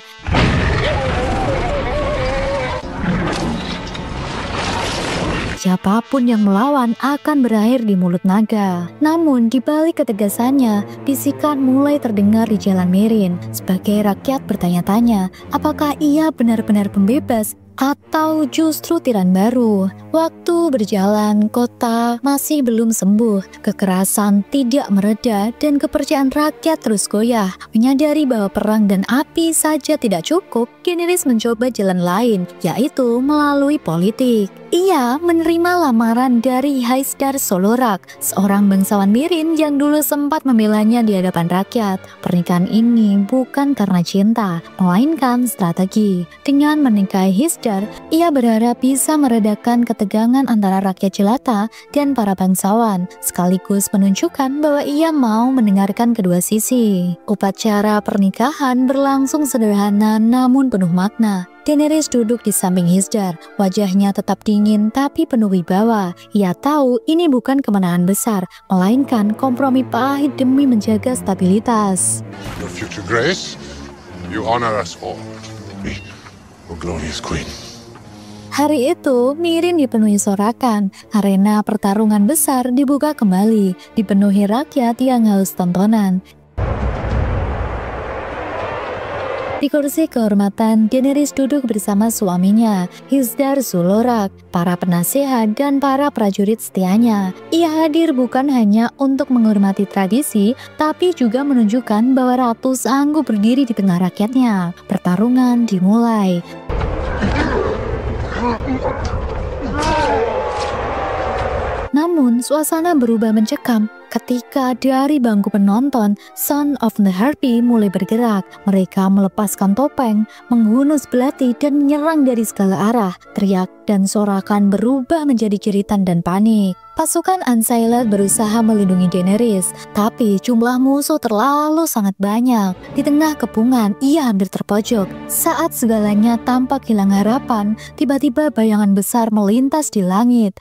siapapun yang melawan akan berakhir di mulut naga. Namun di balik ketegasannya, bisikan mulai terdengar di jalan Meereen. Sebagai rakyat bertanya-tanya, apakah ia benar-benar pembebas atau justru tiran baru? Waktu berjalan, kota masih belum sembuh. Kekerasan tidak mereda dan kepercayaan rakyat terus goyah. Menyadari bahwa perang dan api saja tidak cukup, Daenerys mencoba jalan lain, yaitu melalui politik. Ia menerima lamaran dari Hysdar Solorak, seorang bangsawan Meereen yang dulu sempat membelanya di hadapan rakyat. Pernikahan ini bukan karena cinta, melainkan strategi. Dengan menikahi Hysdar, ia berharap bisa meredakan ketegangan antara rakyat jelata dan para bangsawan, sekaligus menunjukkan bahwa ia mau mendengarkan kedua sisi. Upacara pernikahan berlangsung sederhana namun penuh makna. Daenerys duduk di samping Hysdar, wajahnya tetap dingin tapi penuh wibawa. Ia tahu ini bukan kemenangan besar, melainkan kompromi pahit demi menjaga stabilitas. Your future grace, you honor us all. Me, O glorious queen. Hari itu, Meereen dipenuhi sorakan. Arena pertarungan besar dibuka kembali, dipenuhi rakyat yang haus tontonan. Di kursi kehormatan, Daenerys duduk bersama suaminya, Hysdar Solorak, para penasehat dan para prajurit setianya. Ia hadir bukan hanya untuk menghormati tradisi, tapi juga menunjukkan bahwa ratu sanggup berdiri di tengah rakyatnya. Pertarungan dimulai. Namun Namun, suasana berubah mencekam ketika dari bangku penonton, Son of the Harpy mulai bergerak. Mereka melepaskan topeng, menghunus belati, dan menyerang dari segala arah. Teriak dan sorakan berubah menjadi jeritan dan panik. Pasukan Unsullied berusaha melindungi Daenerys, tapi jumlah musuh terlalu sangat banyak. Di tengah kepungan, ia hampir terpojok. Saat segalanya tampak hilang harapan, tiba-tiba bayangan besar melintas di langit.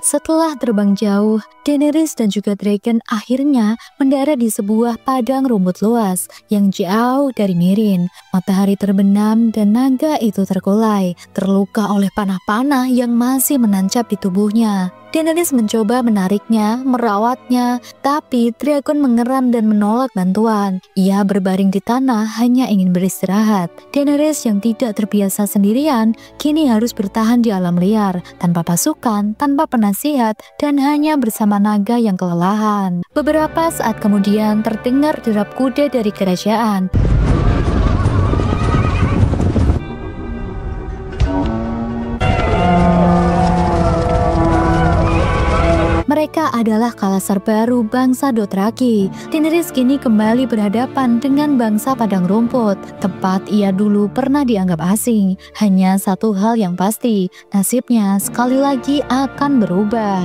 Setelah terbang jauh, Daenerys dan juga Dragon akhirnya mendarat di sebuah padang rumput luas yang jauh dari Meereen. Matahari terbenam dan naga itu terkulai, terluka oleh panah-panah yang masih menancap di tubuhnya. Daenerys mencoba menariknya, merawatnya, tapi Dragon mengeram dan menolak bantuan. Ia berbaring di tanah hanya ingin beristirahat. Daenerys yang tidak terbiasa sendirian, kini harus bertahan di alam liar, tanpa pasukan, tanpa penasihat, dan hanya bersama naga yang kelelahan. Beberapa saat kemudian terdengar derap kuda dari kerajaan. Mereka adalah kalasar baru bangsa Dothraki. Daenerys kini kembali berhadapan dengan bangsa padang rumput. Tempat ia dulu pernah dianggap asing. Hanya satu hal yang pasti, nasibnya sekali lagi akan berubah.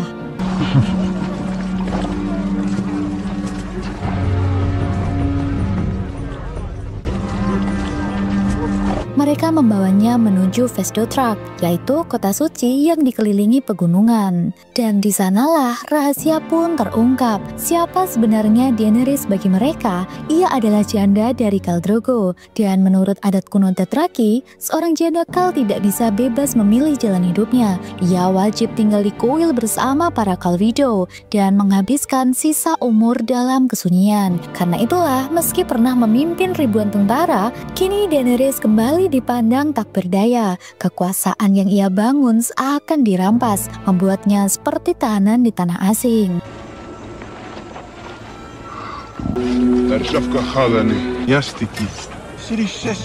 Mereka membawanya menuju Vestotrak, yaitu kota suci yang dikelilingi pegunungan. Dan di sanalah rahasia pun terungkap. Siapa sebenarnya Daenerys bagi mereka? Ia adalah janda dari Khal Drogo. Dan menurut adat kuno Dothraki, seorang janda Khal tidak bisa bebas memilih jalan hidupnya. Ia wajib tinggal di kuil bersama para Khal Widow dan menghabiskan sisa umur dalam kesunyian. Karena itulah, meski pernah memimpin ribuan tentara, kini Daenerys kembali dipandang tak berdaya. Kekuasaan yang ia bangun seakan dirampas, membuatnya seperti tahanan di tanah asing.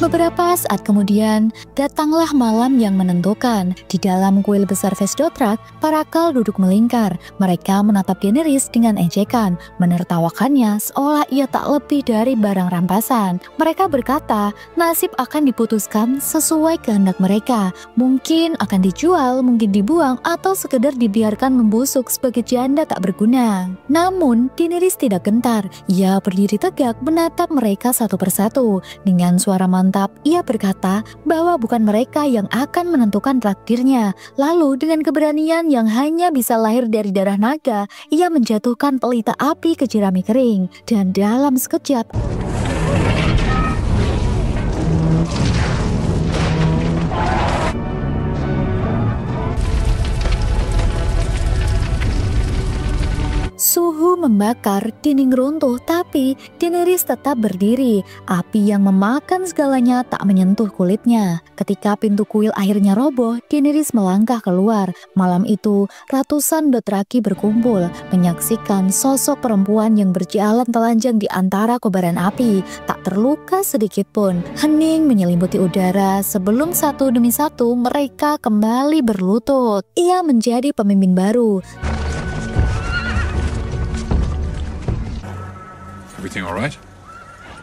Beberapa saat kemudian, datanglah malam yang menentukan. Di dalam kuil besar Vestotrak, para Khal duduk melingkar. Mereka menatap Daenerys dengan ejekan, menertawakannya seolah ia tak lebih dari barang rampasan. Mereka berkata, nasib akan diputuskan sesuai kehendak mereka. Mungkin akan dijual, mungkin dibuang, atau sekedar dibiarkan membusuk sebagai janda tak berguna. Namun, Daenerys tidak gentar. Ia berdiri tegak menatap mereka satu persatu. Dengan suara mantap, ia berkata bahwa bukan mereka yang akan menentukan takdirnya. Lalu dengan keberanian yang hanya bisa lahir dari darah naga, ia menjatuhkan pelita api ke jerami kering. Dan dalam sekejap, suhu membakar, dinding runtuh, tapi Daenerys tetap berdiri. Api yang memakan segalanya tak menyentuh kulitnya. Ketika pintu kuil akhirnya roboh, Daenerys melangkah keluar. Malam itu, ratusan Dothraki berkumpul, menyaksikan sosok perempuan yang berjalan telanjang di antara kobaran api. Tak terluka sedikit pun. Hening menyelimuti udara sebelum satu demi satu mereka kembali berlutut. Ia menjadi pemimpin baru. Everything all right?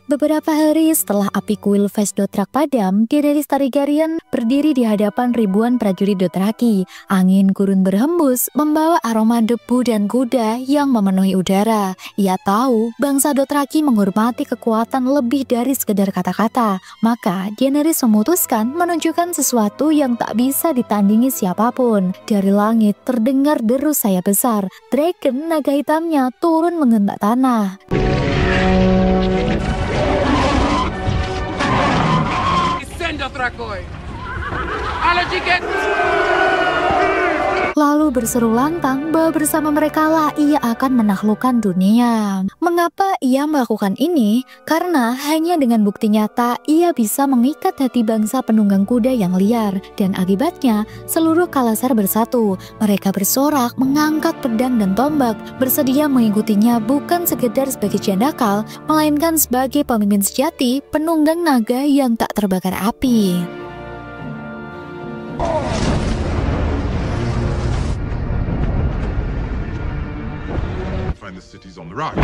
Beberapa hari setelah api kuil Vestotrak padam, Daenerys Targaryen berdiri di hadapan ribuan prajurit Dothraki. Angin gurun berhembus, membawa aroma debu dan kuda yang memenuhi udara. Ia tahu bangsa Dothraki menghormati kekuatan lebih dari sekedar kata-kata. Maka Daenerys memutuskan menunjukkan sesuatu yang tak bisa ditandingi siapapun. Dari langit terdengar deru sayap besar. Dragon, naga hitamnya, turun menghentak tanah. Drakoi. Allergy get. lalu berseru lantang bahwa bersama merekalah ia akan menaklukkan dunia. Mengapa ia melakukan ini? Karena hanya dengan bukti nyata ia bisa mengikat hati bangsa penunggang kuda yang liar, dan akibatnya seluruh Kalasar bersatu. Mereka bersorak, mengangkat pedang dan tombak, bersedia mengikutinya bukan sekedar sebagai jandakal, melainkan sebagai pemimpin sejati, penunggang naga yang tak terbakar api. Find the cities on the right.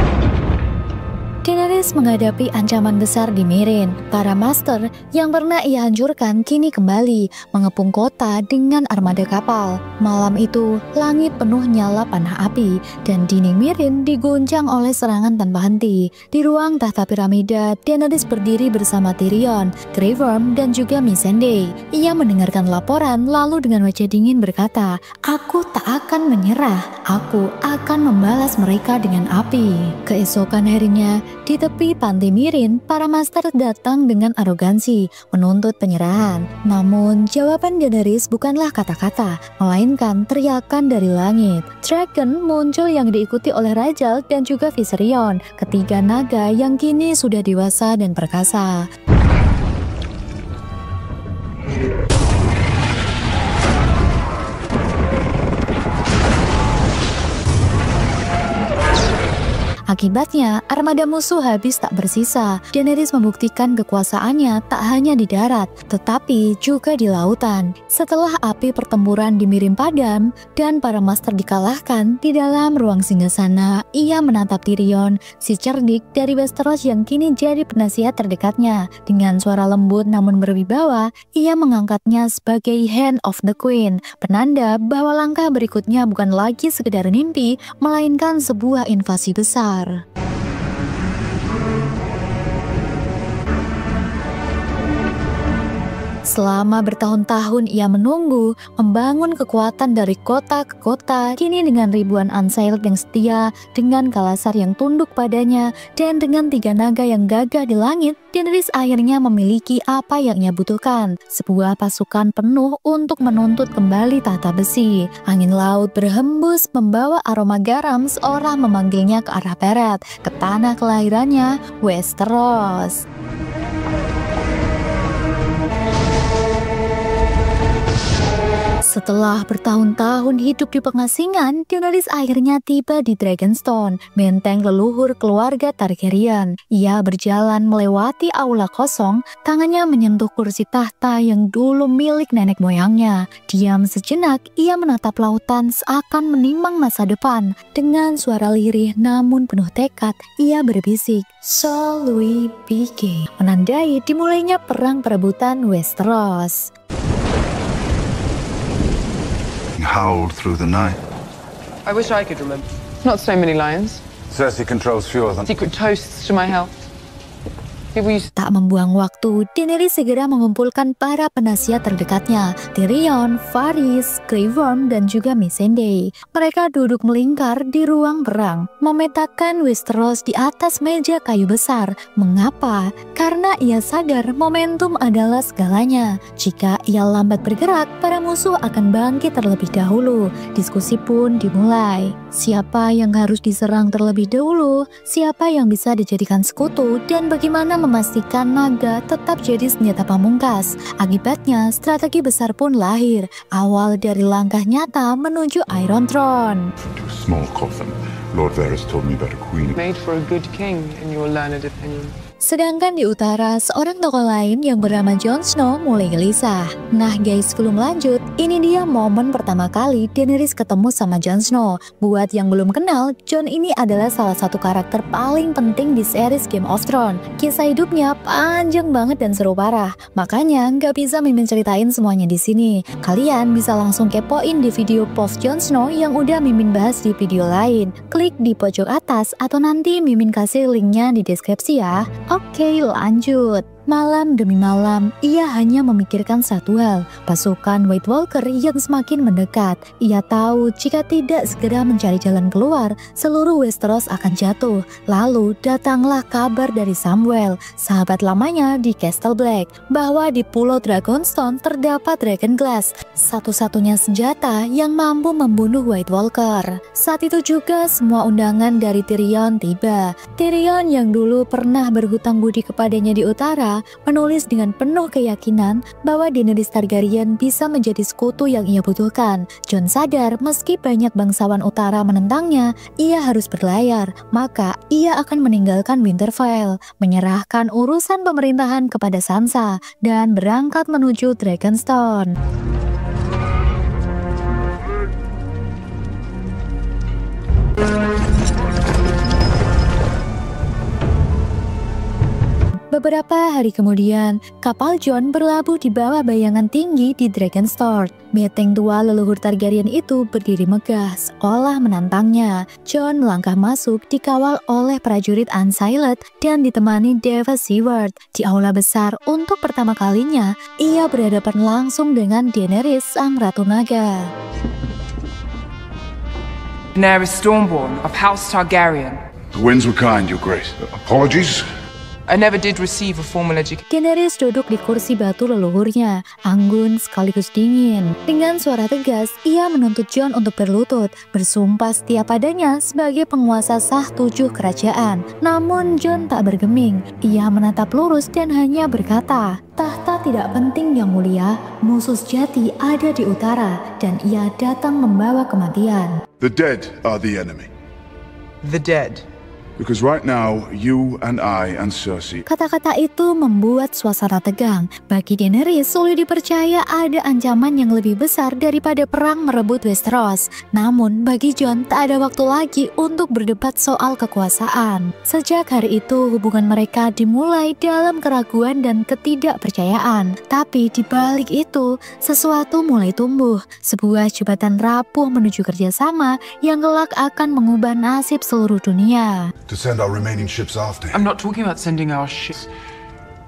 Daenerys menghadapi ancaman besar di Meereen. Para master yang pernah ia hancurkan kini kembali mengepung kota dengan armada kapal. Malam itu, langit penuh nyala panah api dan dinding Meereen diguncang oleh serangan tanpa henti. Di ruang tahta piramida, Daenerys berdiri bersama Tyrion, Grey Worm, dan juga Missandei. Ia mendengarkan laporan lalu dengan wajah dingin berkata, "Aku tak akan menyerah. Aku akan membalas mereka dengan api." Keesokan harinya, di tepi pantai Meereen, para master datang dengan arogansi, menuntut penyerahan. Namun, jawaban Daenerys bukanlah kata-kata, melainkan teriakan dari langit. Dragon muncul yang diikuti oleh Rajal dan juga Viserion, ketiga naga yang kini sudah dewasa dan perkasa. Akibatnya, armada musuh habis tak bersisa. Daenerys membuktikan kekuasaannya tak hanya di darat, tetapi juga di lautan. Setelah api pertempuran di Meereen padam dan para master dikalahkan, di dalam ruang singgasana, ia menatap Tyrion, si cerdik dari Westeros yang kini jadi penasihat terdekatnya. Dengan suara lembut namun berwibawa, ia mengangkatnya sebagai Hand of the Queen, penanda bahwa langkah berikutnya bukan lagi sekedar mimpi, melainkan sebuah invasi besar. Selama bertahun-tahun ia menunggu, membangun kekuatan dari kota ke kota, kini dengan ribuan Unsealed yang setia, dengan Kalasar yang tunduk padanya, dan dengan tiga naga yang gagah di langit, Daenerys akhirnya memiliki apa yang ia butuhkan, sebuah pasukan penuh untuk menuntut kembali tahta besi. Angin laut berhembus membawa aroma garam seolah memanggilnya ke arah barat, ke tanah kelahirannya, Westeros. Setelah bertahun-tahun hidup di pengasingan, Daenerys akhirnya tiba di Dragonstone, benteng leluhur keluarga Targaryen. Ia berjalan melewati aula kosong, tangannya menyentuh kursi tahta yang dulu milik nenek moyangnya. Diam sejenak, ia menatap lautan seakan menimang masa depan. Dengan suara lirih namun penuh tekad, ia berbisik, "So we begin," menandai dimulainya perang perebutan Westeros. Howled through the night. I wish I could remember. Not so many lions. Cersei controls fewer than... Secret toasts to my health. People used Tak membuang waktu, Daenerys segera mengumpulkan para penasihat terdekatnya, Tyrion, Varys, Grey Worm, dan juga Missandei. Mereka duduk melingkar di ruang perang, memetakan Westeros di atas meja kayu besar. Mengapa? Karena ia sadar momentum adalah segalanya. Jika ia lambat bergerak, para musuh akan bangkit terlebih dahulu. Diskusi pun dimulai. Siapa yang harus diserang terlebih dahulu? Siapa yang bisa dijadikan sekutu? Dan bagaimana memastikan naga tetap jadi senjata pamungkas? Akibatnya, strategi besar pun lahir. Awal dari langkah nyata menuju Iron Throne. To a small coffin. Lord Varys told me about a queen. made for a good king, in your learned opinion. Sedangkan di utara, seorang tokoh lain yang bernama Jon Snow mulai gelisah. Nah guys, sebelum lanjut, ini dia momen pertama kali Daenerys ketemu sama Jon Snow. Buat yang belum kenal, Jon ini adalah salah satu karakter paling penting di series Game of Thrones. Kisah hidupnya panjang banget dan seru parah. Makanya nggak bisa Mimin ceritain semuanya di sini. Kalian bisa langsung kepoin di video post Jon Snow yang udah Mimin bahas di video lain. Klik di pojok atas atau nanti Mimin kasih linknya di deskripsi ya. Oke, lanjut. Malam demi malam, ia hanya memikirkan satu hal, pasukan White Walker yang semakin mendekat. Ia tahu jika tidak segera mencari jalan keluar, seluruh Westeros akan jatuh. Lalu datanglah kabar dari Samwell, sahabat lamanya di Castle Black, bahwa di Pulau Dragonstone terdapat Dragon Glass, satu-satunya senjata yang mampu membunuh White Walker. Saat itu juga semua undangan dari Tyrion tiba. Tyrion yang dulu pernah berhutang budi kepadanya di utara, menulis dengan penuh keyakinan bahwa Daenerys Targaryen bisa menjadi sekutu yang ia butuhkan. Jon sadar meski banyak bangsawan utara menentangnya, ia harus berlayar. Maka ia akan meninggalkan Winterfell, menyerahkan urusan pemerintahan kepada Sansa, dan berangkat menuju Dragonstone. Beberapa hari kemudian, kapal Jon berlabuh di bawah bayangan tinggi di Dragonstone. Beteng tua leluhur Targaryen itu berdiri megah, seolah menantangnya. Jon melangkah masuk dikawal oleh prajurit Unsullied dan ditemani Davis Seward. Di aula besar untuk pertama kalinya, ia berhadapan langsung dengan Daenerys, sang Ratu Naga. Daenerys Stormborn of House Targaryen. The winds were kind, Your Grace. Apologies? I never did receive a formal education. Daenerys duduk di kursi batu leluhurnya, anggun sekaligus dingin. Dengan suara tegas, ia menuntut Jon untuk berlutut, bersumpah setia padanya sebagai penguasa sah 7 kerajaan. Namun Jon tak bergeming, ia menatap lurus dan hanya berkata, "Tahta tidak penting yang mulia, musuh sejati ada di utara, dan ia datang membawa kematian." The dead are the enemy. The dead. Because right now, you and I and Cersei. Kata-kata itu membuat suasana tegang. Bagi Daenerys, sulit dipercaya ada ancaman yang lebih besar daripada perang merebut Westeros. Namun, bagi Jon tak ada waktu lagi untuk berdebat soal kekuasaan. Sejak hari itu, hubungan mereka dimulai dalam keraguan dan ketidakpercayaan. Tapi di balik itu, sesuatu mulai tumbuh. Sebuah jembatan rapuh menuju kerjasama yang kelak akan mengubah nasib seluruh dunia. To send our remaining ships after him. I'm not talking about sending our ships.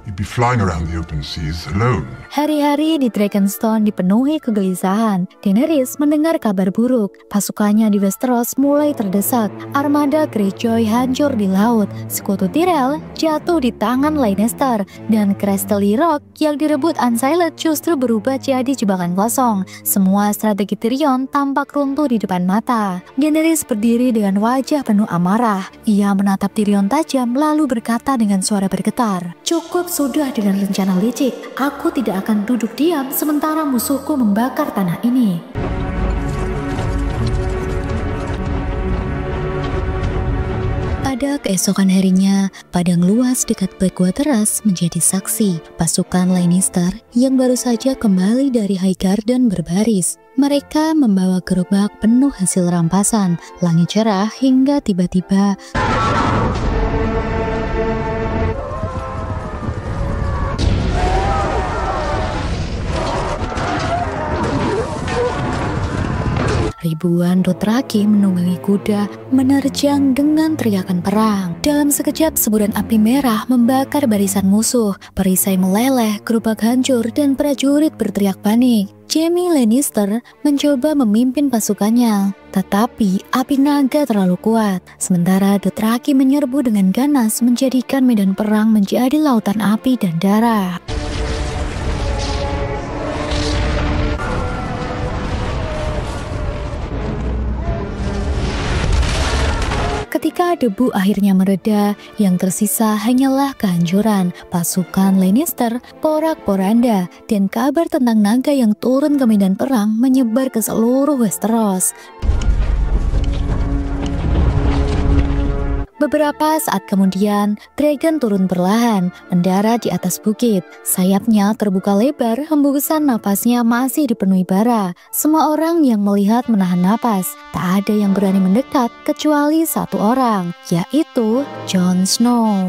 You'd be flying around the open seas alone. Hari-hari di Dragonstone dipenuhi kegelisahan. Daenerys mendengar kabar buruk. Pasukannya di Westeros mulai terdesak. Armada Greyjoy hancur di laut. Sekutu Tyrell jatuh di tangan Lannister. Dan Casterly Rock yang direbut Unsullied justru berubah jadi jebakan kosong. Semua strategi Tyrion tampak runtuh di depan mata. Daenerys berdiri dengan wajah penuh amarah. Ia menatap Tyrion tajam lalu berkata dengan suara bergetar, "Cukup sudah dengan rencana licik. Aku tidak akan duduk diam sementara musuhku membakar tanah ini." Pada keesokan harinya, padang luas dekat Blackwater's menjadi saksi. Pasukan Lannister yang baru saja kembali dari Highgarden berbaris. Mereka membawa gerobak penuh hasil rampasan, langit cerah hingga tiba-tiba ribuan Dothraki menunggangi kuda menerjang dengan teriakan perang. Dalam sekejap semburan api merah membakar barisan musuh, perisai meleleh, gerobak hancur, dan prajurit berteriak panik. Jaime Lannister mencoba memimpin pasukannya, tetapi api naga terlalu kuat. Sementara Dothraki menyerbu dengan ganas menjadikan medan perang menjadi lautan api dan darah. Ketika debu akhirnya mereda, yang tersisa hanyalah kehancuran. Pasukan Lannister porak-poranda dan kabar tentang naga yang turun ke medan perang menyebar ke seluruh Westeros. Beberapa saat kemudian, Dragon turun perlahan, mendarat di atas bukit. Sayapnya terbuka lebar, hembusan napasnya masih dipenuhi bara. Semua orang yang melihat menahan napas. Tak ada yang berani mendekat kecuali satu orang, yaitu Jon Snow.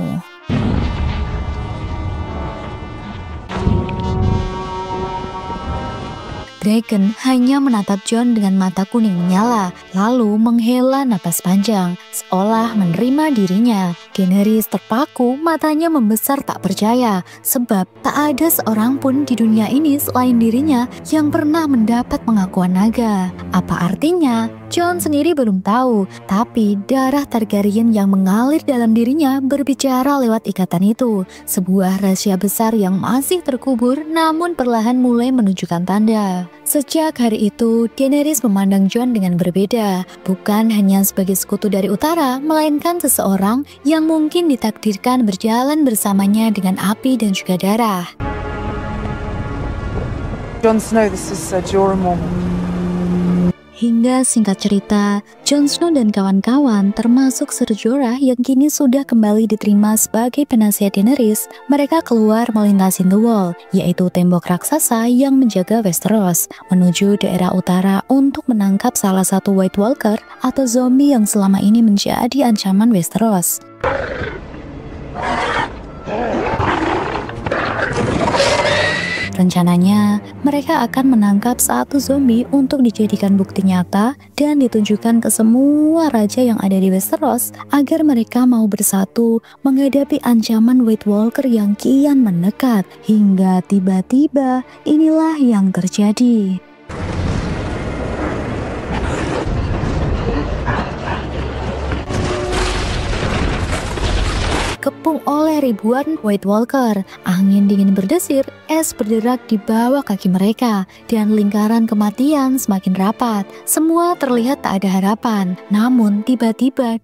Dragon hanya menatap Jon dengan mata kuning menyala, lalu menghela napas panjang, seolah menerima dirinya. Daenerys terpaku, matanya membesar tak percaya, sebab tak ada seorang pun di dunia ini selain dirinya yang pernah mendapat pengakuan naga. Apa artinya? Jon sendiri belum tahu, tapi darah Targaryen yang mengalir dalam dirinya berbicara lewat ikatan itu. Sebuah rahasia besar yang masih terkubur namun perlahan mulai menunjukkan tanda. Sejak hari itu, Daenerys memandang Jon dengan berbeda, bukan hanya sebagai sekutu dari utara, melainkan seseorang yang mungkin ditakdirkan berjalan bersamanya dengan api dan juga darah. Jon Snow, this is Jorah Mormont. Hingga singkat cerita, Jon Snow dan kawan-kawan termasuk Ser Jorah yang kini sudah kembali diterima sebagai penasihat Daenerys, mereka keluar melintasi The Wall, yaitu tembok raksasa yang menjaga Westeros, menuju daerah utara untuk menangkap salah satu White Walker atau zombie yang selama ini menjadi ancaman Westeros. Rencananya, mereka akan menangkap satu zombie untuk dijadikan bukti nyata dan ditunjukkan ke semua raja yang ada di Westeros agar mereka mau bersatu menghadapi ancaman White Walker yang kian mendekat. Hingga tiba-tiba inilah yang terjadi. Kepung oleh ribuan White Walker, angin dingin berdesir, es berderak di bawah kaki mereka, dan lingkaran kematian semakin rapat. Semua terlihat tak ada harapan, namun tiba-tiba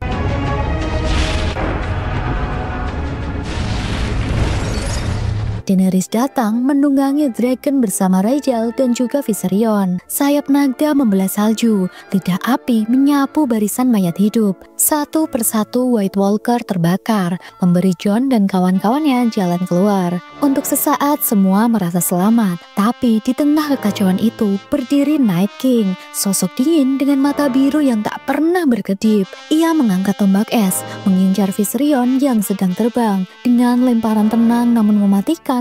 Daenerys datang menunggangi Dragon bersama Rhaegal dan juga Viserion. Sayap naga membelah salju, lidah api menyapu barisan mayat hidup. Satu persatu White Walker terbakar, memberi Jon dan kawan-kawannya jalan keluar. Untuk sesaat semua merasa selamat, tapi di tengah kekacauan itu berdiri Night King, sosok dingin dengan mata biru yang tak pernah berkedip. Ia mengangkat tombak es, mengincar Viserion yang sedang terbang. Dengan lemparan tenang namun mematikan,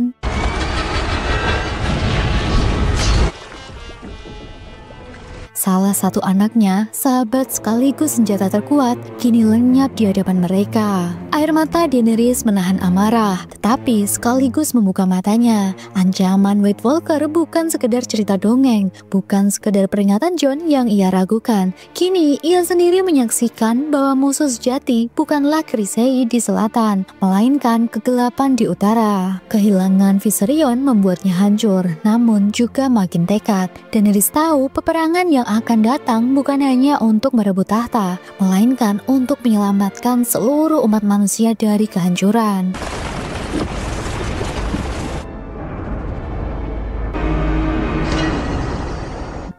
salah satu anaknya, sahabat sekaligus senjata terkuat, kini lenyap di hadapan mereka. Air mata Daenerys menahan amarah, tetapi sekaligus membuka matanya. Ancaman White Walker bukan sekedar cerita dongeng, bukan sekedar peringatan Jon yang ia ragukan. Kini ia sendiri menyaksikan bahwa musuh sejati bukanlah Cersei di selatan, melainkan kegelapan di utara. Kehilangan Viserion membuatnya hancur, namun juga makin tekad. Daenerys tahu peperangan yang akan datang bukan hanya untuk merebut tahta, melainkan untuk menyelamatkan seluruh umat manusia dari kehancuran.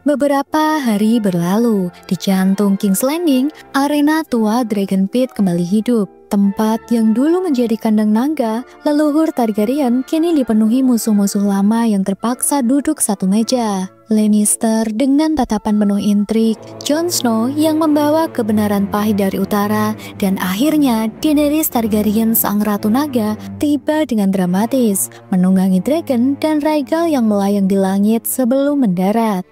Beberapa hari berlalu, di jantung King's Landing, arena tua Dragon Pit kembali hidup. Tempat yang dulu menjadi kandang naga, leluhur Targaryen kini dipenuhi musuh-musuh lama yang terpaksa duduk satu meja. Lannister dengan tatapan penuh intrik, Jon Snow yang membawa kebenaran pahit dari utara, dan akhirnya Daenerys Targaryen sang ratu naga tiba dengan dramatis, menunggangi Dragon dan Rhaegal yang melayang di langit sebelum mendarat.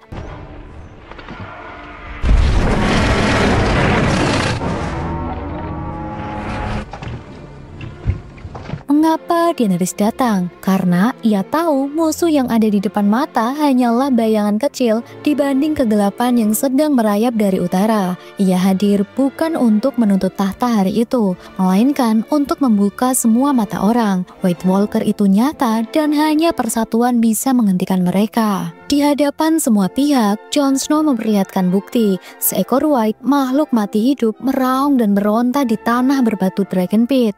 Mengapa Daenerys datang? Karena ia tahu musuh yang ada di depan mata hanyalah bayangan kecil dibanding kegelapan yang sedang merayap dari utara. Ia hadir bukan untuk menuntut tahta hari itu, melainkan untuk membuka semua mata orang. White Walker itu nyata dan hanya persatuan bisa menghentikan mereka. Di hadapan semua pihak, Jon Snow memperlihatkan bukti. Seekor White, makhluk mati hidup, meraung dan meronta di tanah berbatu Dragon Pit.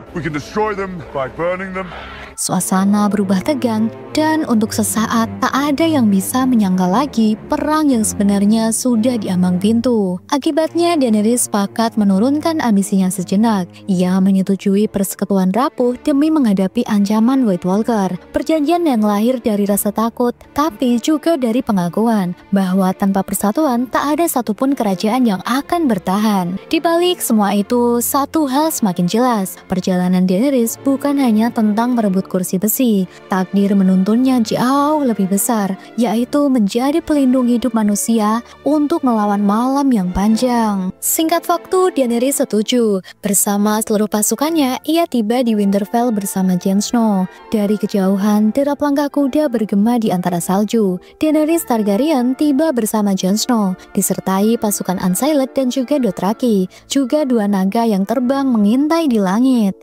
We can destroy them by burning them. suasana berubah tegang, dan untuk sesaat tak ada yang bisa menyangka lagi perang yang sebenarnya sudah diambang pintu. Akibatnya Daenerys sepakat menurunkan ambisinya sejenak. Ia menyetujui persekutuan rapuh demi menghadapi ancaman White Walker. Perjanjian yang lahir dari rasa takut, tapi juga dari pengakuan bahwa tanpa persatuan tak ada satupun kerajaan yang akan bertahan. Di balik semua itu, satu hal semakin jelas. Perjalanan Daenerys bukan hanya tentang merebut kursi besi. Takdir menuntunnya jauh lebih besar, yaitu menjadi pelindung hidup manusia untuk melawan malam yang panjang. Singkat waktu, Daenerys setuju. Bersama seluruh pasukannya, ia tiba di Winterfell bersama Jon Snow. Dari kejauhan, derap langkah kuda bergema di antara salju. Daenerys Targaryen tiba bersama Jon Snow, disertai pasukan Unsullied dan juga Dothraki, juga dua naga yang terbang mengintai di langit.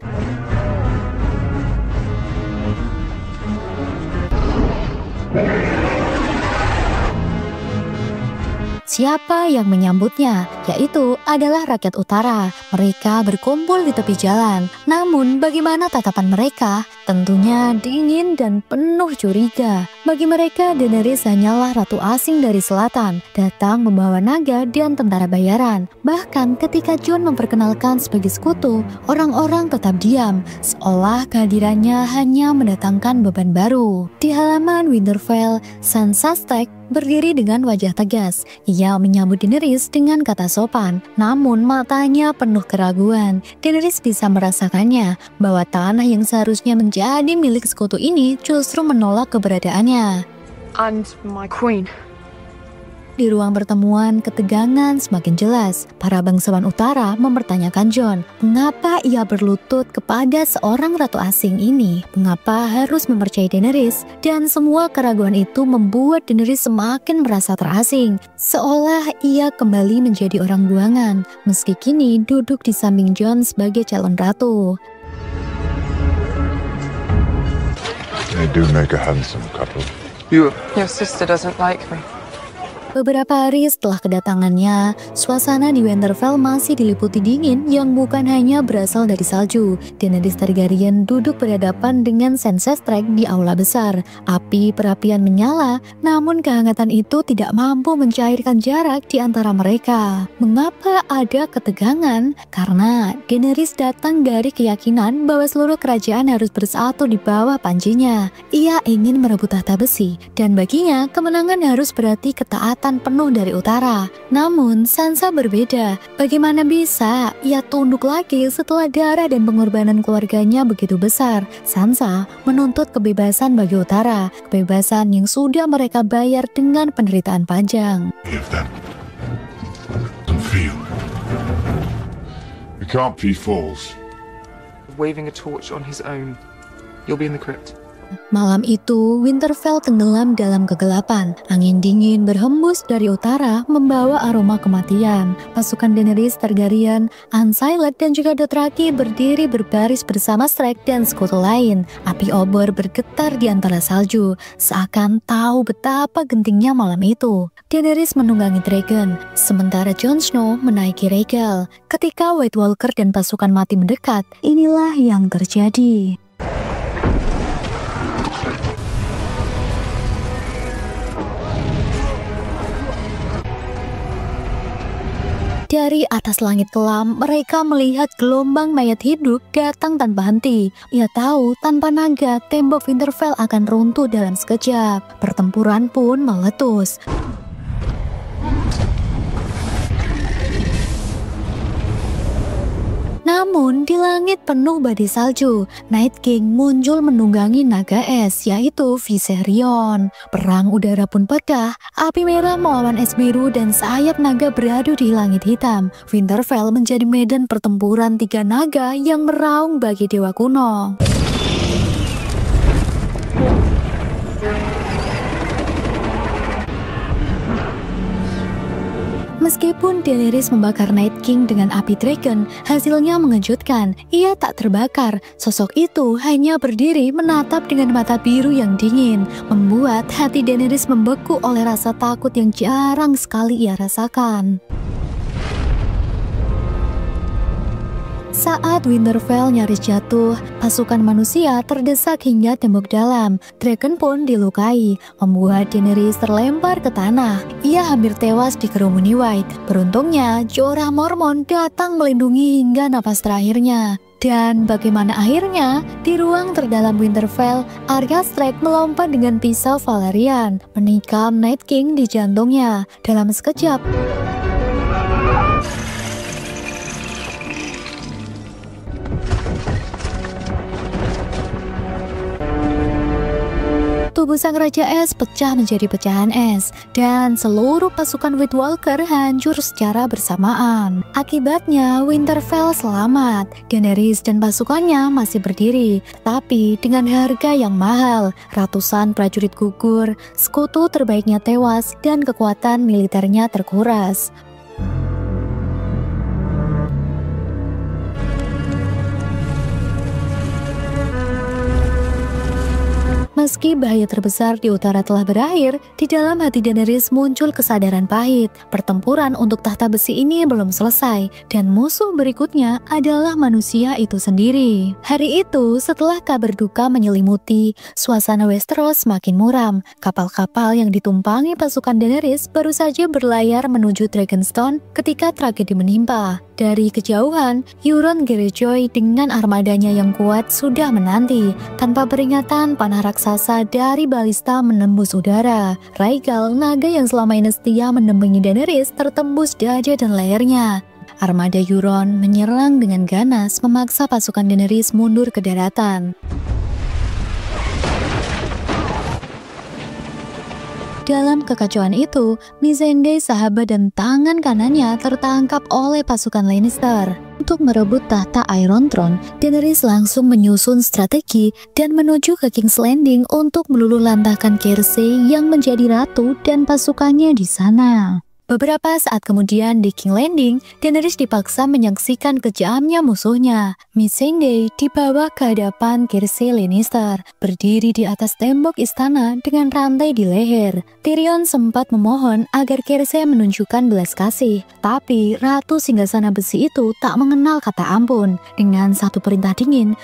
Siapa yang menyambutnya? Yaitu adalah rakyat utara. Mereka berkumpul di tepi jalan. Namun bagaimana tatapan mereka? Tentunya dingin dan penuh curiga. Bagi mereka, Daenerys hanyalah ratu asing dari selatan, datang membawa naga dan tentara bayaran. Bahkan ketika Jon memperkenalkan sebagai sekutu, orang-orang tetap diam, seolah kehadirannya hanya mendatangkan beban baru. Di halaman Winterfell, Sansa Stark berdiri dengan wajah tegas. Ia menyambut Daenerys dengan kata sopan, namun matanya penuh keraguan. Daenerys bisa merasakannya bahwa tanah yang seharusnya menjadi milik sekutu ini justru menolak keberadaannya. And my queen. Di ruang pertemuan, ketegangan semakin jelas. Para bangsawan utara mempertanyakan Jon, mengapa ia berlutut kepada seorang ratu asing ini? Mengapa harus mempercayai Daenerys? Dan semua keraguan itu membuat Daenerys semakin merasa terasing, seolah ia kembali menjadi orang buangan, meski kini duduk di samping Jon sebagai calon ratu. They do make a handsome couple. Your sister doesn't like me. Beberapa hari setelah kedatangannya, suasana di Winterfell masih diliputi dingin yang bukan hanya berasal dari salju. Daenerys Targaryen duduk berhadapan dengan Sansa Stark di aula besar. Api perapian menyala, namun kehangatan itu tidak mampu mencairkan jarak di antara mereka. Mengapa ada ketegangan? Karena Daenerys datang dari keyakinan bahwa seluruh kerajaan harus bersatu di bawah panjinya. Ia ingin merebut tahta besi, dan baginya kemenangan harus berarti ketaatan penuh dari utara. Namun Sansa berbeda. Bagaimana bisa ia tunduk lagi setelah darah dan pengorbanan keluarganya begitu besar? Sansa menuntut kebebasan bagi utara, kebebasan yang sudah mereka bayar dengan penderitaan panjang. Give them. And feel. We can't be fools. Waving a torch on his own. You'll be in the crypt. Malam itu, Winterfell tenggelam dalam kegelapan. Angin dingin berhembus dari utara membawa aroma kematian. Pasukan Daenerys Targaryen, Unsullied dan juga Dothraki berdiri berbaris bersama Stark dan sekutu lain. Api obor bergetar di antara salju, seakan tahu betapa gentingnya malam itu. Daenerys menunggangi dragon, sementara Jon Snow menaiki Rhaegal. Ketika White Walker dan pasukan mati mendekat, inilah yang terjadi. Dari atas langit kelam, mereka melihat gelombang mayat hidup datang tanpa henti. Ia tahu tanpa naga, tembok Winterfell akan runtuh dalam sekejap. Pertempuran pun meletus. Namun, di langit penuh badai salju, Night King muncul menunggangi naga es, yaitu Viserion. Perang udara pun pecah, api merah melawan es biru dan sayap naga beradu di langit hitam. Winterfell menjadi medan pertempuran tiga naga yang meraung bagi dewa kuno. Meskipun Daenerys membakar Night King dengan api dragon, hasilnya mengejutkan. Ia tak terbakar. Sosok itu hanya berdiri menatap dengan mata biru yang dingin, membuat hati Daenerys membeku oleh rasa takut yang jarang sekali ia rasakan. Saat Winterfell nyaris jatuh, pasukan manusia terdesak hingga tembok dalam. Dragon pun dilukai, membuat Daenerys terlempar ke tanah. Ia hampir tewas dikerumuni White. Beruntungnya, Jorah Mormont datang melindungi hingga napas terakhirnya. Dan bagaimana akhirnya? Di ruang terdalam Winterfell, Arya Stark melompat dengan pisau Valyrian, menikam Night King di jantungnya. Dalam sekejap, tubuh sang Raja Es pecah menjadi pecahan es, dan seluruh pasukan White Walker hancur secara bersamaan. Akibatnya, Winterfell selamat. Daenerys dan pasukannya masih berdiri, tapi dengan harga yang mahal. Ratusan prajurit gugur, sekutu terbaiknya tewas, dan kekuatan militernya terkuras. Meski bahaya terbesar di utara telah berakhir, di dalam hati Daenerys muncul kesadaran pahit. Pertempuran untuk tahta besi ini belum selesai, dan musuh berikutnya adalah manusia itu sendiri. Hari itu, setelah kabar duka menyelimuti, suasana Westeros makin muram. Kapal-kapal yang ditumpangi pasukan Daenerys baru saja berlayar menuju Dragonstone ketika tragedi menimpa. Dari kejauhan, Euron Greyjoy dengan armadanya yang kuat sudah menanti. Tanpa peringatan, panah raksasa dari balista menembus udara. Rhaegal, naga yang selama ini setia mendampingi Daenerys, tertembus dada dan lehernya. Armada Euron menyerang dengan ganas, memaksa pasukan Daenerys mundur ke daratan. Dalam kekacauan itu, Missandei, sahabat dan tangan kanannya tertangkap oleh pasukan Lannister. Untuk merebut tahta Iron Throne, Daenerys langsung menyusun strategi dan menuju ke King's Landing untuk meluluhlantahkan Cersei yang menjadi ratu dan pasukannya di sana. Beberapa saat kemudian di King's Landing, Daenerys dipaksa menyaksikan kejamnya musuhnya. Missandei dibawa ke hadapan Cersei Lannister, berdiri di atas tembok istana dengan rantai di leher. Tyrion sempat memohon agar Cersei menunjukkan belas kasih, tapi Ratu Singgasana Besi itu tak mengenal kata ampun. Dengan satu perintah dingin,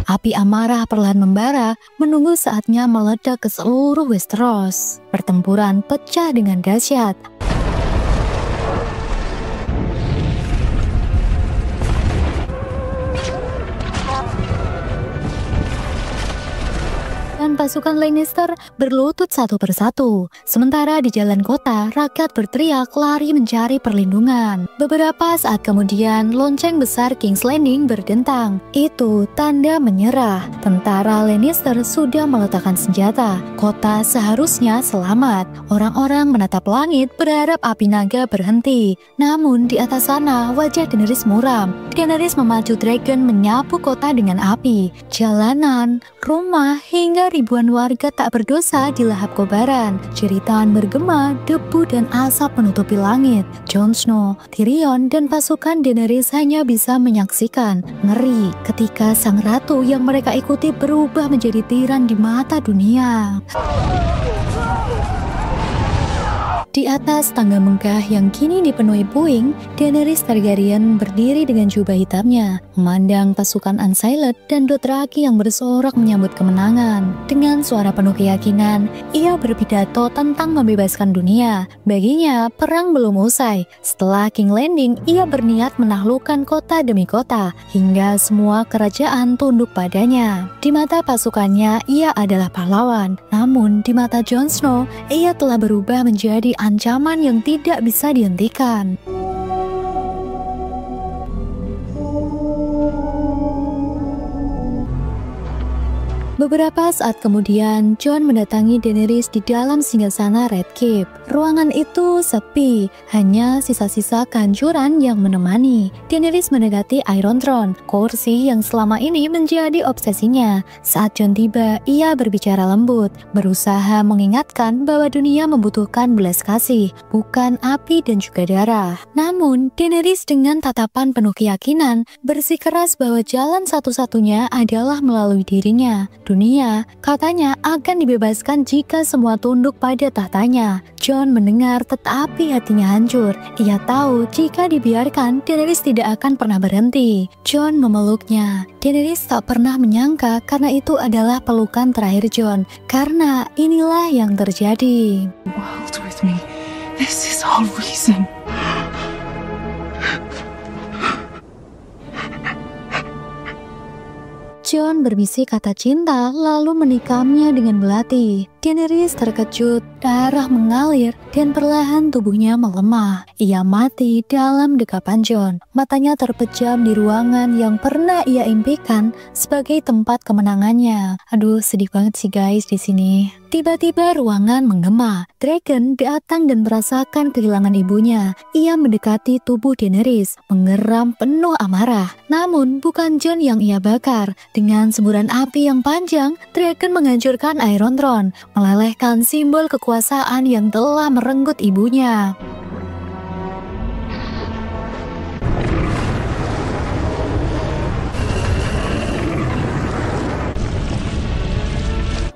api amarah perlahan membara, menunggu saatnya meledak ke seluruh Westeros. Pertempuran pecah dengan dahsyat. Dan pasukan Lannister berlutut satu persatu. Sementara di jalan kota, rakyat berteriak lari mencari perlindungan. Beberapa saat kemudian, lonceng besar King's Landing berdentang. Itu tanda menyerah. Tentara Lannister sudah meletakkan senjata. Kota seharusnya selamat. Orang-orang menatap langit berharap api naga berhenti. Namun di atas sana, wajah Daenerys muram. Daenerys memacu dragon menyapu kota dengan api. Jalanan, rumah, hingga ribuan warga tak berdosa dilahap kobaran. Jeritan bergema, debu dan asap menutupi langit. Jon Snow, Tyrion, dan pasukan Daenerys hanya bisa menyaksikan. Ngeri ketika sang ratu yang mereka ikuti berubah menjadi tiran di mata dunia. Di atas tangga megah yang kini dipenuhi puing, Daenerys Targaryen berdiri dengan jubah hitamnya, memandang pasukan Unsullied dan Dothraki yang bersorak menyambut kemenangan. Dengan suara penuh keyakinan, ia berpidato tentang membebaskan dunia. Baginya, perang belum usai. Setelah King's Landing, ia berniat menaklukkan kota demi kota, hingga semua kerajaan tunduk padanya. Di mata pasukannya, ia adalah pahlawan. Namun, di mata Jon Snow, ia telah berubah menjadi ancaman yang tidak bisa dihentikan. Beberapa saat kemudian, Jon mendatangi Daenerys di dalam singgasana Red Keep. Ruangan itu sepi, hanya sisa-sisa kehancuran yang menemani. Daenerys mendekati Iron Throne, kursi yang selama ini menjadi obsesinya. Saat Jon tiba, ia berbicara lembut, berusaha mengingatkan bahwa dunia membutuhkan belas kasih, bukan api dan juga darah. Namun, Daenerys dengan tatapan penuh keyakinan bersikeras bahwa jalan satu-satunya adalah melalui dirinya. dunia, katanya akan dibebaskan jika semua tunduk pada tahtanya. Jon mendengar tetapi hatinya hancur. Ia tahu jika dibiarkan, Daenerys tidak akan pernah berhenti. Jon memeluknya. Daenerys tak pernah menyangka karena itu adalah pelukan terakhir Jon. Karena inilah yang terjadi. World with me. This is our reason. Jon berbisik kata cinta lalu menikamnya dengan belati. Daenerys terkejut, darah mengalir dan perlahan tubuhnya melemah. Ia mati dalam dekapan Jon. Matanya terpejam di ruangan yang pernah ia impikan sebagai tempat kemenangannya. Aduh, sedih banget sih guys di sini. Tiba-tiba ruangan menggema. Dragon datang dan merasakan kehilangan ibunya. Ia mendekati tubuh Daenerys, mengeram penuh amarah. Namun bukan Jon yang ia bakar. Dengan semburan api yang panjang, Dragon menghancurkan Iron Throne, melelehkan simbol kekuasaan yang telah merenggut ibunya.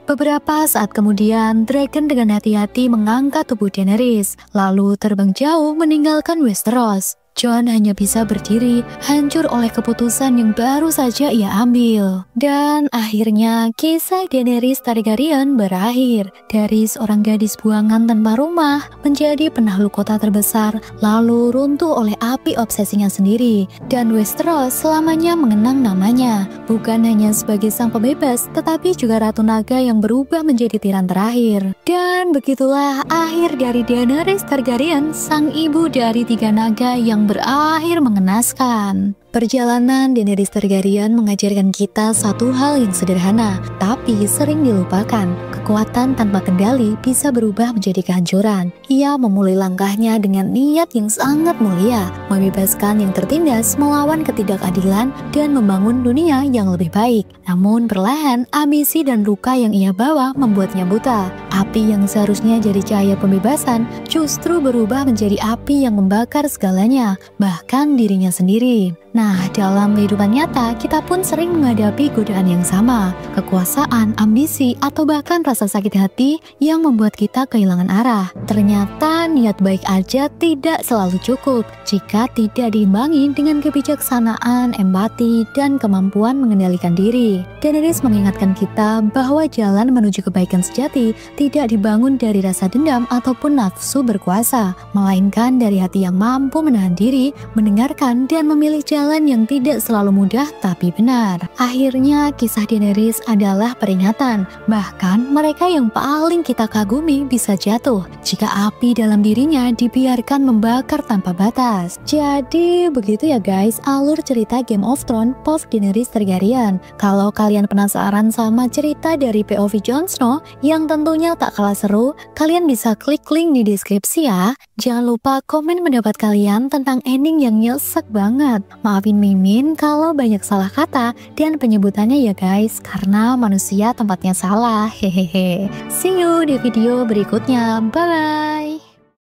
Beberapa saat kemudian, Dragon dengan hati-hati mengangkat tubuh Daenerys, lalu terbang jauh meninggalkan Westeros. Jon hanya bisa berdiri, hancur oleh keputusan yang baru saja ia ambil. Dan akhirnya kisah Daenerys Targaryen berakhir. Dari seorang gadis buangan tanpa rumah menjadi penakluk kota terbesar, lalu runtuh oleh api obsesinya sendiri. Dan Westeros selamanya mengenang namanya, bukan hanya sebagai sang pembebas, tetapi juga Ratu Naga yang berubah menjadi tiran terakhir. Dan begitulah akhir dari Daenerys Targaryen, sang ibu dari 3 naga yang berakhir mengenaskan. Perjalanan Daenerys Targaryen mengajarkan kita satu hal yang sederhana, tapi sering dilupakan. Kekuatan tanpa kendali bisa berubah menjadi kehancuran. Ia memulai langkahnya dengan niat yang sangat mulia, membebaskan yang tertindas, melawan ketidakadilan, dan membangun dunia yang lebih baik. Namun perlahan, ambisi dan luka yang ia bawa membuatnya buta. Api yang seharusnya jadi cahaya pembebasan justru berubah menjadi api yang membakar segalanya, bahkan dirinya sendiri. Nah, dalam kehidupan nyata, kita pun sering menghadapi godaan yang sama, kekuasaan, ambisi, atau bahkan rasa sakit hati yang membuat kita kehilangan arah. Ternyata niat baik aja tidak selalu cukup jika tidak diimbangi dengan kebijaksanaan, empati, dan kemampuan mengendalikan diri. Daenerys mengingatkan kita bahwa jalan menuju kebaikan sejati tidak dibangun dari rasa dendam ataupun nafsu berkuasa, melainkan dari hati yang mampu menahan diri, mendengarkan, dan memilih jalan yang tidak selalu mudah tapi benar. Akhirnya kisah Daenerys adalah peringatan, bahkan mereka yang paling kita kagumi bisa jatuh jika api dalam dirinya dibiarkan membakar tanpa batas. Jadi begitu ya guys alur cerita Game of Thrones POV Daenerys Targaryen. Kalau kalian penasaran sama cerita dari POV Jon Snow yang tentunya tak kalah seru, kalian bisa klik link di deskripsi ya. Jangan lupa komen pendapat kalian tentang ending yang nyesek banget. Maafin Mimin kalau banyak salah kata dan penyebutannya ya guys, karena manusia tempatnya salah. Hehehe. See you di video berikutnya. Bye bye.